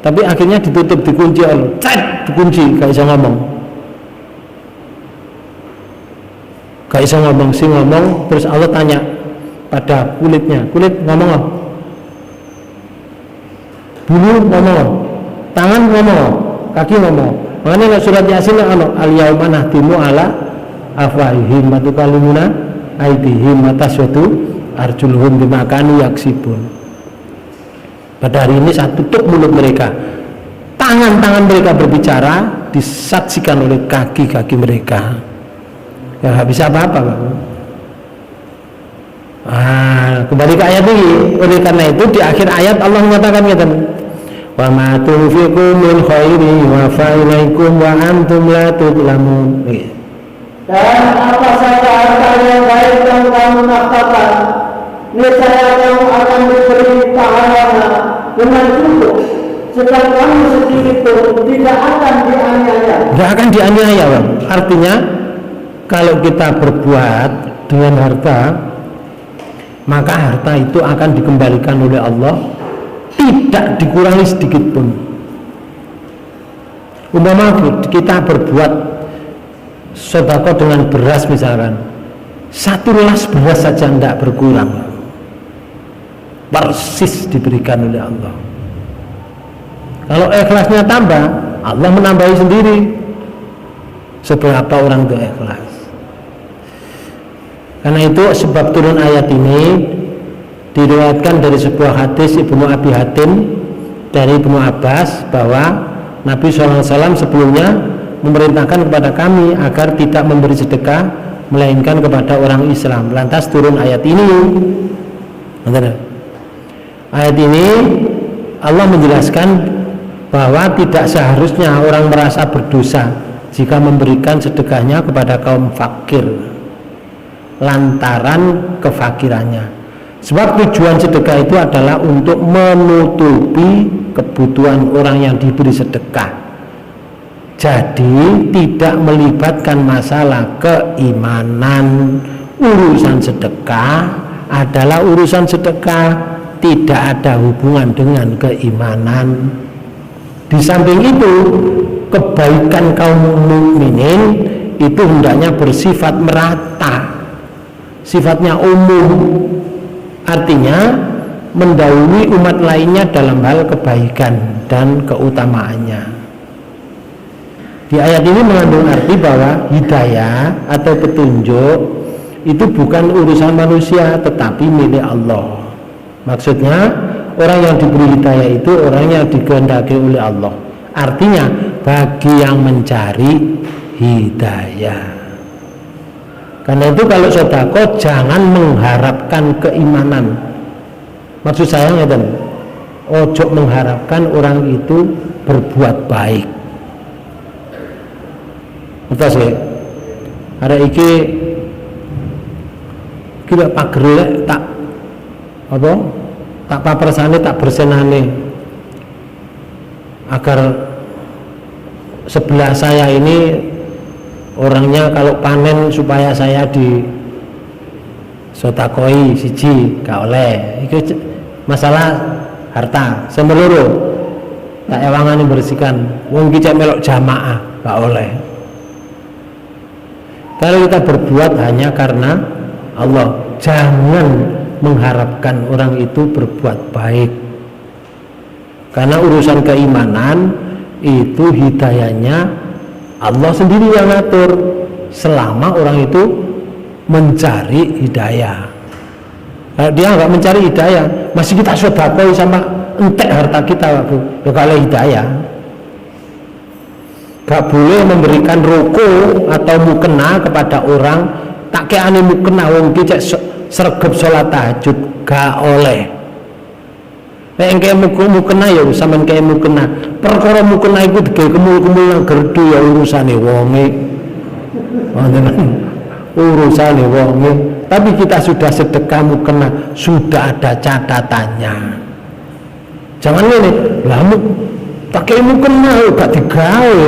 tapi akhirnya ditutup, dikunci Allah, dikunci, gak bisa ngomong, gak bisa ngomong, si ngomong, terus Allah tanya pada kulitnya, kulit ngomong apa? Bulu ngomong, tangan ngomong, kaki ngomong. Makanya surat Yasin al-yauma nahtimu ala afwahihim wa tukallimuna aydihim wa taswatu arjuluhum bima kanu yaksibun. Pada hari ini saya tutup mulut mereka, tangan-tangan mereka berbicara disaksikan oleh kaki-kaki mereka. Ya nggak bisa apa-apa Pak. Kembali ke ayat ini. Oleh karena itu di akhir ayat Allah mengatakan wa ma tunfiqu min khairin wa fa'ilaikum wa antum la tudlamun. Dan apa saja harta yang baik yang kamu nafkahkan, niscaya kamu akan diberi pahalanya dengan cukup, sedang kamu sedikit pun tidak akan dianiaya. Tidak akan dianiaya Bang. Artinya kalau kita berbuat dengan harta, maka harta itu akan dikembalikan oleh Allah, tidak dikurangi sedikit pun. Umpama kita berbuat sedekah dengan beras misalkan, 1 las beras saja tidak berkurang, persis diberikan oleh Allah. Kalau ikhlasnya tambah, Allah menambahi sendiri seberapa orang itu ikhlas. Karena itu sebab turun ayat ini diriwayatkan dari sebuah hadis Ibnu Abi Hatim dari Ibnu Abbas bahwa Nabi SAW sebelumnya memerintahkan kepada kami agar tidak memberi sedekah melainkan kepada orang Islam. Lantas turun ayat ini. Ayat ini Allah menjelaskan bahwa tidak seharusnya orang merasa berdosa jika memberikan sedekahnya kepada kaum fakir lantaran kefakirannya. Sebab tujuan sedekah itu adalah untuk menutupi kebutuhan orang yang diberi sedekah. Jadi tidak melibatkan masalah keimanan. Urusan sedekah adalah urusan sedekah, tidak ada hubungan dengan keimanan. Di samping itu, kebaikan kaum mukminin itu hendaknya bersifat merata, sifatnya umum, artinya mendahului umat lainnya dalam hal kebaikan dan keutamaannya. Di ayat ini mengandung arti bahwa hidayah atau petunjuk itu bukan urusan manusia tetapi milik Allah. Maksudnya orang yang diberi hidayah itu orang yang dikehendaki oleh Allah. Artinya bagi yang mencari hidayah. Karena itu kalau sedekah jangan mengharapkan keimanan. Maksud saya ngeten, ojo mengharapkan orang itu berbuat baik. Betul sih. Ada iki kita pagerlek tak apa? Tak papersane tak bersenane agar sebelah saya ini orangnya kalau panen supaya saya di sotakoi siji gak oleh. Itu masalah harta semeluru tak ewangan bersihkan wong iki cek melok jamaah gak oleh. Kalau kita berbuat hanya karena Allah, jangan mengharapkan orang itu berbuat baik. Karena urusan keimanan itu hidayahnya Allah sendiri yang ngatur, selama orang itu mencari hidayah. Kalau dia nggak mencari hidayah, masih kita sedekah sama entek harta kita, Bu, ya kalau hidayah. Gak boleh memberikan ruku atau mukena kepada orang, tak kayak ane mukena wong ki cek sregep salat tahajud, gak oleh. Nek kayak mukena ya sampean kayak mukena. Perkara mukena iku digawe kemul-kemul nang gerdu ya urusane wonge. Urusane wonge. Tapi kita sudah sedekah mukena, sudah ada catatannya. Jangan ini, lamu tak kayak mukena gak digawe.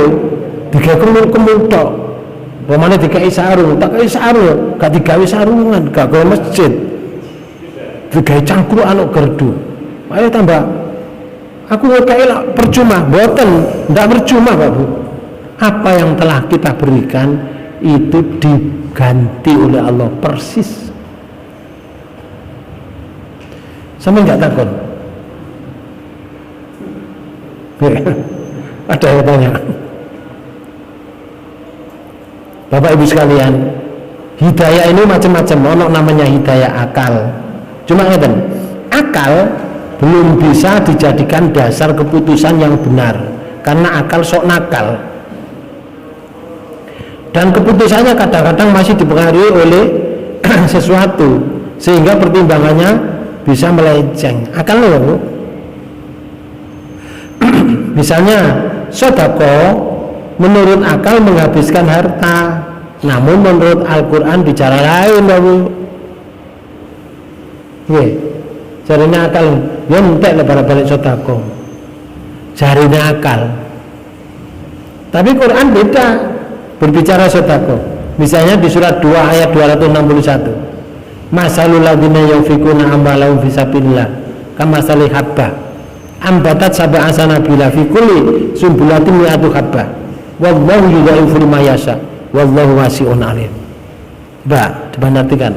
Digawe kemul-kemul tok. Pemane digawe sarung, tak kayak sarung, gak digawe sarungan, gak gawe masjid. Digawe cangkruk anu gerdu. Ayo tambah. Aku kayak percuma, boten, ndak percuma Pak Bu. Apa yang telah kita berikan itu diganti oleh Allah persis. Sampai nggak takut? Ada yang tanya. Bapak Ibu sekalian, hidayah ini macam-macam. Ono namanya hidayah akal. Cuma ngeten, akal belum bisa dijadikan dasar keputusan yang benar karena akal sok nakal, dan keputusannya kadang-kadang masih dipengaruhi oleh sesuatu sehingga pertimbangannya bisa melenceng. Akal loh. Misalnya sedekah menurut akal menghabiskan harta, namun menurut Al-Quran bicara lain, Bu. Caranya akal, ya entek lebar balik sedekah. Caranya akal. Tapi Quran beda berbicara sedekah. Misalnya di surat 2 ayat 261. Masalul ladzina yunfikuna amwalahum fisabilillah kamathali habbah ambatat sab'a sanabila fi kulli sumbulatin mi'atu habbah wallahu yudha'ifu liman yasha wallahu wasi'un alim. Mbak, diperhatikan.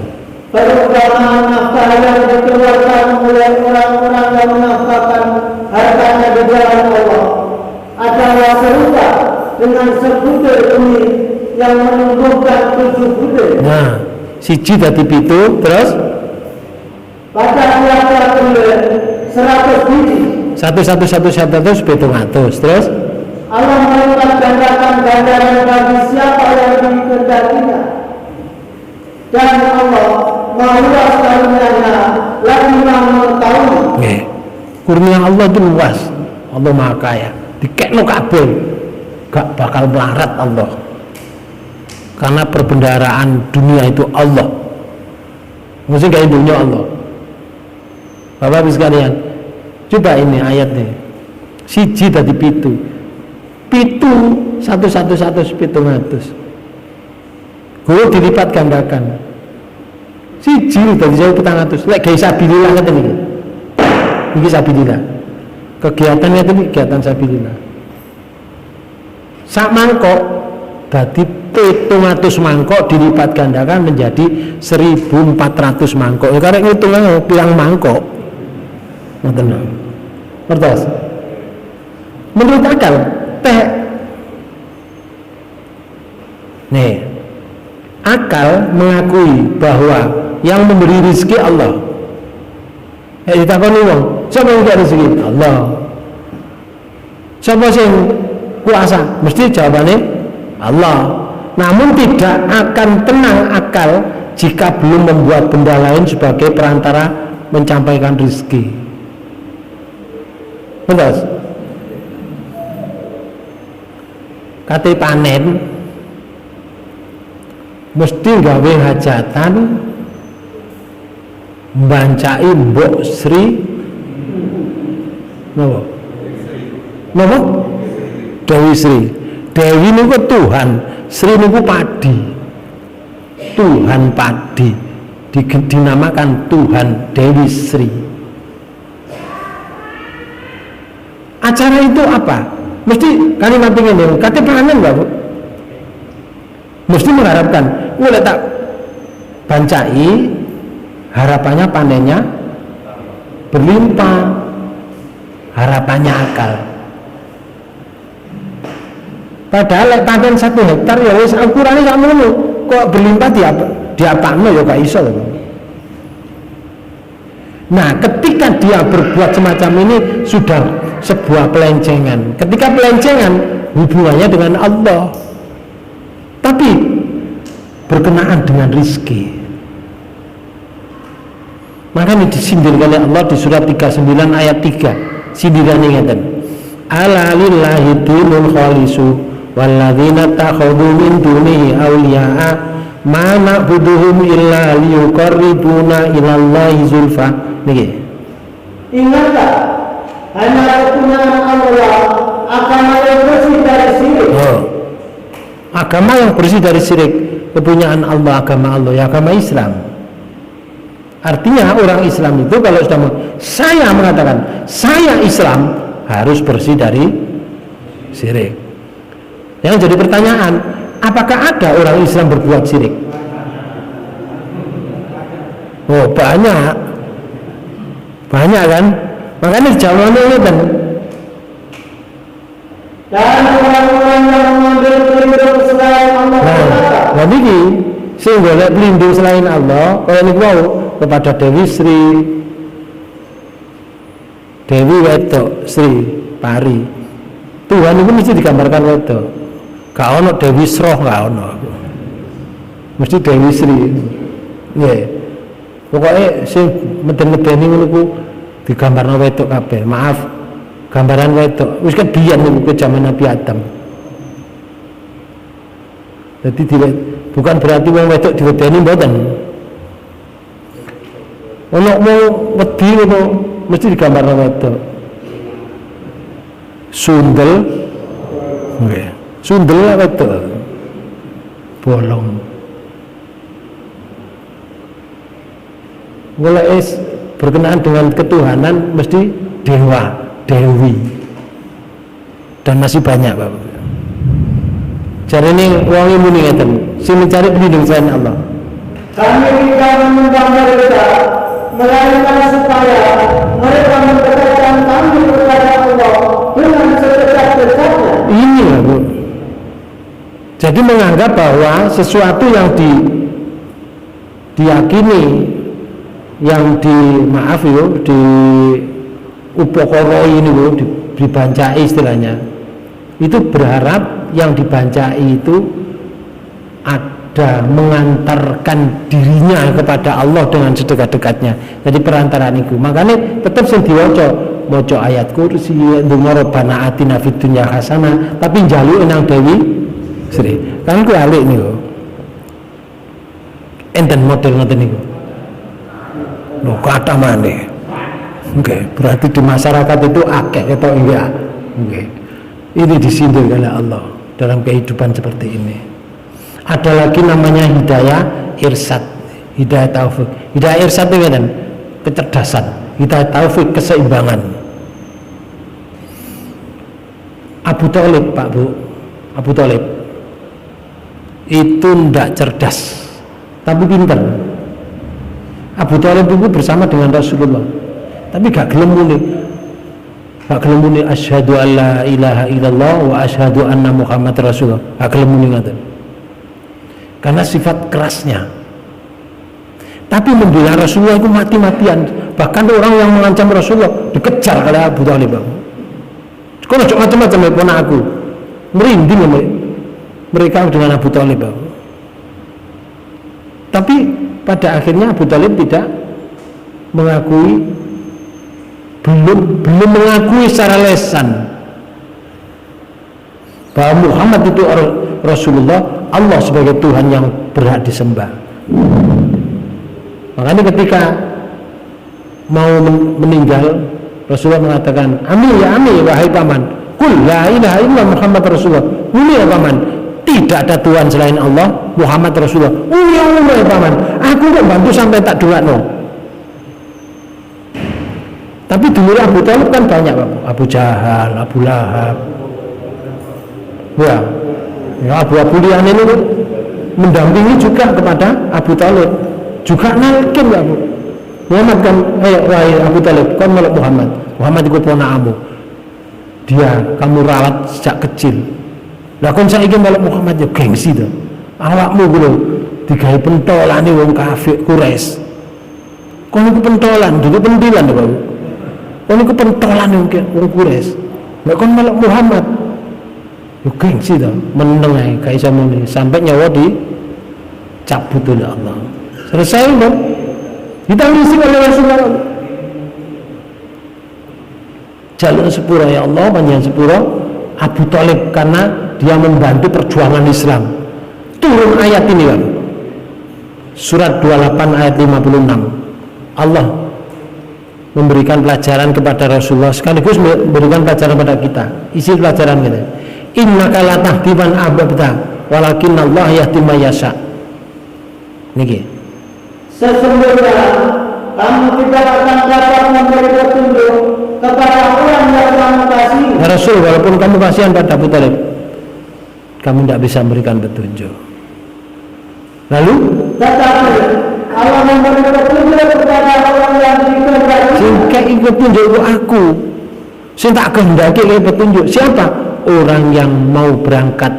Perumpamaan nafkah yang dikeluarkan oleh orang-orang yang menafkahkan hartanya di jalan Allah adalah serupa dengan sebutir benih yang menumbuhkan 7 butir. Nah, siji dadi 7, terus pada tiap-tiap bulan 100 biji. 100 terus Allah melipat gandakan gandaran bagi siapa yang dikehendakinya, dan Allah meluas karunia-Nya lagi Maha mengetahui. Kurnia Allah itu luas. Allah Maha Kaya. Dikekno kabeh gak bakal melarat Allah. Karena perbendaharaan dunia itu Allah. Mesti gak dunia Allah. Bapak-Ibu sekalian, coba ini ayatnya. Siji dadi 7. 7 100 Guru dilipat gandakan. Siji dadi 1.400. Lek gawe sabilillah ngeten iki. Iki sabilillah. Kegiatannya itu kegiatan sabilillah. Sak mangkok dadi 700 mangkok dilipat gandakan menjadi 1.400 mangkok. Ya karek ngitungane pirang mangkok. Ngoten. Ngertos? Menurut akal teh. Nih, akal mengakui bahwa yang memberi rezeki Allah. Ditakoni wong, siapa yang memberi rezeki? Allah. Siapa sing kuasa? Mesti jawabannya Allah. Namun tidak akan tenang akal jika belum membuat benda lain sebagai perantara menyampaikan rezeki. Betul? Kate panen mesti gawe hajatan mbancai Mbok Sri napa? Dewi Sri. Dewi niku Tuhan, Sri niku padi. Tuhan padi dinamakan Tuhan Dewi Sri. Acara itu apa? Mesti kalimat ingin kate panen enggak, Bu? Mesti mengharapkan mulai tak bancai harapannya panennya berlimpah, harapannya akal. Padahal lek panen 1 hektar ya wis ukurane sak ngono, kok berlimpah diapakno ya gak iso. Nah, ketika dia berbuat semacam ini sudah sebuah pelencengan. Ketika pelencengan hubungannya dengan Allah, tapi berkenaan dengan rizki. Makanya disindir oleh Allah di surat 39 ayat 3. Sindirannya ngeten. Ala lillahi dinul khalisu walladzina takhadhu min dunihi awliya'a ma na'buduhum illa liyuqarribuna ilallahi zulfa. Niki. Ingatlah, hanya kepunyaan Allah, agama yang bersih dari syirik. Agama yang bersih dari syirik, kepunyaan Allah, agama Allah, ya agama Islam. Artinya orang Islam itu kalau sudah saya mengatakan saya Islam harus bersih dari syirik. Yang jadi pertanyaan, apakah ada orang Islam berbuat syirik? Oh, banyak kan? Makanya jawabannya ini kan. Dan orang-orang yang mengambil pelindung selain Allah. Nah, ini sing golek pelindung selain Allah, kalau niku wau kepada Dewi Sri, Dewi wedok Sri Pari. Tuhan itu mesti digambarkan wedok. Gak ono Dewi Sroh, gak ono. Mesti Dewi Sri. Nggih. Pokoke sing meden-medeni ngono ku digambarno wedok kabeh. Maaf, gambaran wedok. Wis kebiyen niku ke zaman Nabi Adam. Jadi bukan berarti wong wedok diwedeni mboten. Ono mau wedi ngono mesti digambarno wedok. Sundel. Nggih. Sundel wedok. Bolong. Mulai berkenaan dengan ketuhanan mesti dewa, dewi. Dan masih banyak, Bapak. Jadi ini wong muni ngeten, sing mencari pelindung selain Allah. Kami tidak menyembah mereka, melainkan supaya mereka mendekatkan kami kepada Allah dengan sedekat-dekatnya. Ini lah, Bu. Jadi menganggap bahwa sesuatu yang diyakini, yang di upokoroi ini, Bu, dibancai istilahnya, itu berharap yang dibancai itu ada mengantarkan dirinya kepada Allah dengan sedekat-dekatnya. Jadi perantaraan itu. Makanya tetap sing diwaca maca ayat kursi ndonga Rabbana atina fid dunya hasanah, tapi njaluk nang Dewi Sri. Kan ku alik niku. Enten model ngoten niku. Lho kata maneh. Oke, berarti di masyarakat itu akeh ketok iya. Oke. Ini disindir oleh Allah dalam kehidupan seperti ini. Ada lagi namanya hidayah irsyad, hidayah taufik. Hidayah irsyad itu kan kecerdasan, hidayah taufik keseimbangan. Abu Thalib, Pak Bu, Abu Thalib itu ndak cerdas, tapi pintar. Abu Thalib itu bersama dengan Rasulullah, tapi gak gelem muni. Gak gelem muni asyhadu alla ilaha illallah wa asyhadu anna Muhammad Rasulullah. Gak gelem muni ngaten. Karena sifat kerasnya. Tapi membela Rasulullah itu mati-matian. Bahkan orang yang mengancam Rasulullah dikejar oleh Abu Thalib. Kau macam-macam ponak aku. Merinding mereka dengan Abu Thalib. Tapi pada akhirnya Abu Thalib tidak mengakui, belum mengakui secara lesan bahwa Muhammad itu Rasulullah, Allah sebagai Tuhan yang berhak disembah. Makanya ketika mau meninggal, Rasulullah mengatakan, "Ami ya ami, wahai paman, qul la ilaha illallah Muhammad Rasulullah." Ini ya paman, tidak ada Tuhan selain Allah, Muhammad Rasulullah. Ya paman, aku kok bantu sampai tak doakno. Tapi dulu Abu Thalib kan banyak, Pak. Abu Jahal, Abu Lahab. Ya Abu Lian ini mendampingi juga kepada Abu Thalib. Juga nalkin, Pak Bu. Muhammad kan, wahai Abu Talib, kau meluk Muhammad. Muhammad itu ponakmu. Dia kamu rawat sejak kecil. Lah kon saiki meluk Muhammad ya gengsi to. Awakmu ku lho digawe pentolane wong kafir Quraisy. Kon iku pentolan, dulu pentilan to, Pak. Kon iku pentolan wong Quraisy. Nek kon meluk Muhammad yo gengsi to, meneng ae gak iso muni sampai nyawa di cabut oleh Allah. Selesai dong. Ditangisi oleh Rasulullah. Jalur sepura ya Allah, panjang sepura Abu Thalib karena dia membantu perjuangan Islam. Turun ayat ini kan. Surat 28 ayat 56. Allah memberikan pelajaran kepada Rasulullah sekaligus memberikan pelajaran kepada kita. Isi pelajaran kita. Innaka la tahdi man ahbabta walakin Allah yahdi man yasha. Niki. Sesungguhnya kamu tidak akan dapat memberi petunjuk kepada orang yang kamu kasih. Ya Rasul, walaupun kamu kasihan pada Abu Thalib, kamu tidak bisa memberikan petunjuk. Lalu, tetapi Allah memberi petunjuk kepada orang yang dikehendaki. sehingga ikut petunjuk aku. Saya tak kehendaki petunjuk. Siapa? Orang yang mau berangkat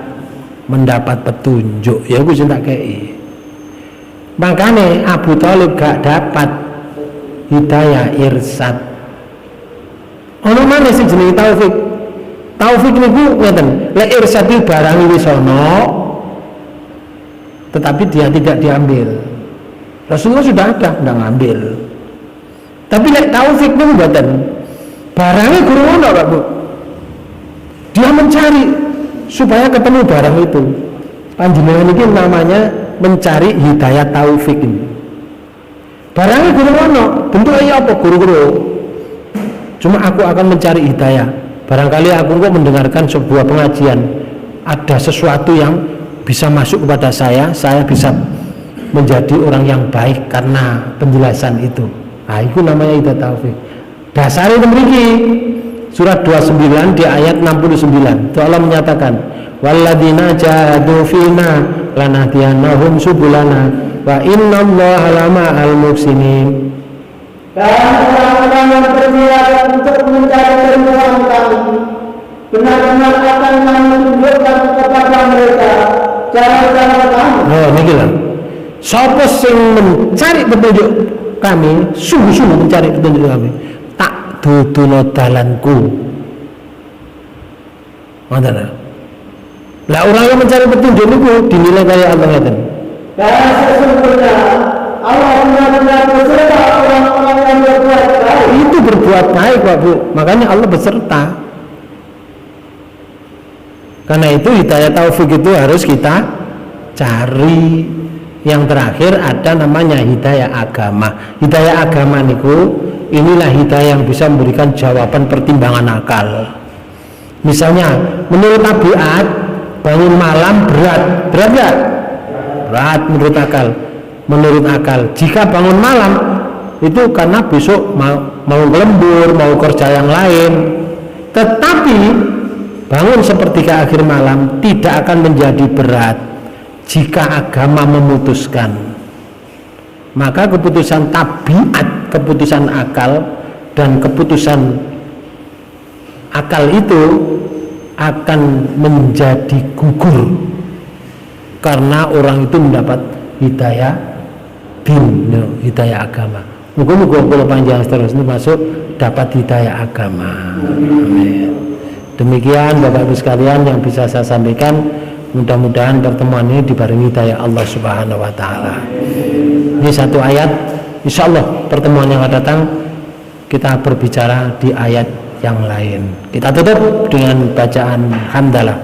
mendapat petunjuk. Ya aku cinta kei. Makanya Abu Thalib gak dapat hidayah irsyad. Ono mana sih jenenge taufik? Taufik niku ngeten, lek irsyad iki barang wis ana tetapi dia tidak diambil. Rasulullah sudah ada, ndak ngambil. Tapi lek taufik niku mboten. Barangnya gurung ono, Pak Bu. Dia mencari supaya ketemu barang itu. Panjenengan ini namanya mencari hidayah taufik ini. Barangnya gurung ono, bentuknya apa? Guru-guru. Cuma aku akan mencari hidayah. Barangkali aku kok mendengarkan sebuah pengajian, ada sesuatu yang bisa masuk kepada saya bisa menjadi orang yang baik karena penjelasan itu. Nah, itu namanya hidayah taufik. Dasarnya memiliki surat 29 di ayat 69. Itu Allah menyatakan, walladzina jahadu fina lanahdiyannahum subulana wa innallaha lama'al muhsinin. Dan orang-orang yang berniat untuk mencari keridhaan kami, benar-benar akan kami tunjukkan kepada mereka cara-cara kami. Oh, ini gila. Siapa yang mencari petunjuk kami, sungguh-sungguh mencari petunjuk kami, tak duduno dalanku. Mana? Lah orang yang mencari petunjuk itu dinilai kayak Allah ngeten. Dan sesungguhnya Allah benar-benar beserta orang-orang yang berbuat baik. Itu berbuat baik, Pak Bu. Makanya Allah beserta. Karena itu hidayah taufik itu harus kita cari. Yang terakhir ada namanya hidayah agama. Hidayah agama niku inilah hidayah yang bisa memberikan jawaban pertimbangan akal. Misalnya menurut tabiat bangun malam berat nggak? Berat menurut akal. Menurut akal, jika bangun malam itu karena besok mau lembur, mau kerja yang lain. Tetapi bangun sepertiga akhir malam tidak akan menjadi berat jika agama memutuskan. Maka keputusan tabiat, keputusan akal dan keputusan akal itu akan menjadi gugur karena orang itu mendapat hidayah din, hidayah agama. Muga-muga kalau panjang seterusnya masuk dapat hidayah agama. Amin. Demikian Bapak Ibu sekalian yang bisa saya sampaikan. Mudah-mudahan pertemuan ini dibarengi hidayah Allah Subhanahu wa taala. Ini satu ayat. Insyaallah pertemuan yang akan datang kita berbicara di ayat yang lain. Kita tutup dengan bacaan hamdalah.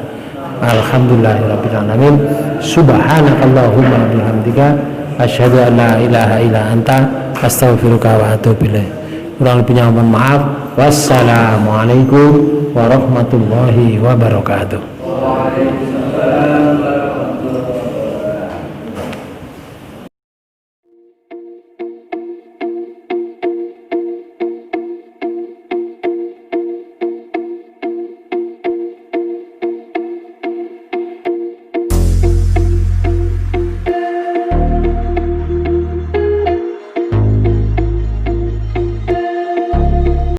Alhamdulillahirabbil alamin. Subhanakallahumma bihamdika asyhadu an la ilaha illa anta astaghfiruka wa atubu ilaik. Kurang lebihnya mohon maaf. Wassalamualaikum warahmatullahi wabarakatuh.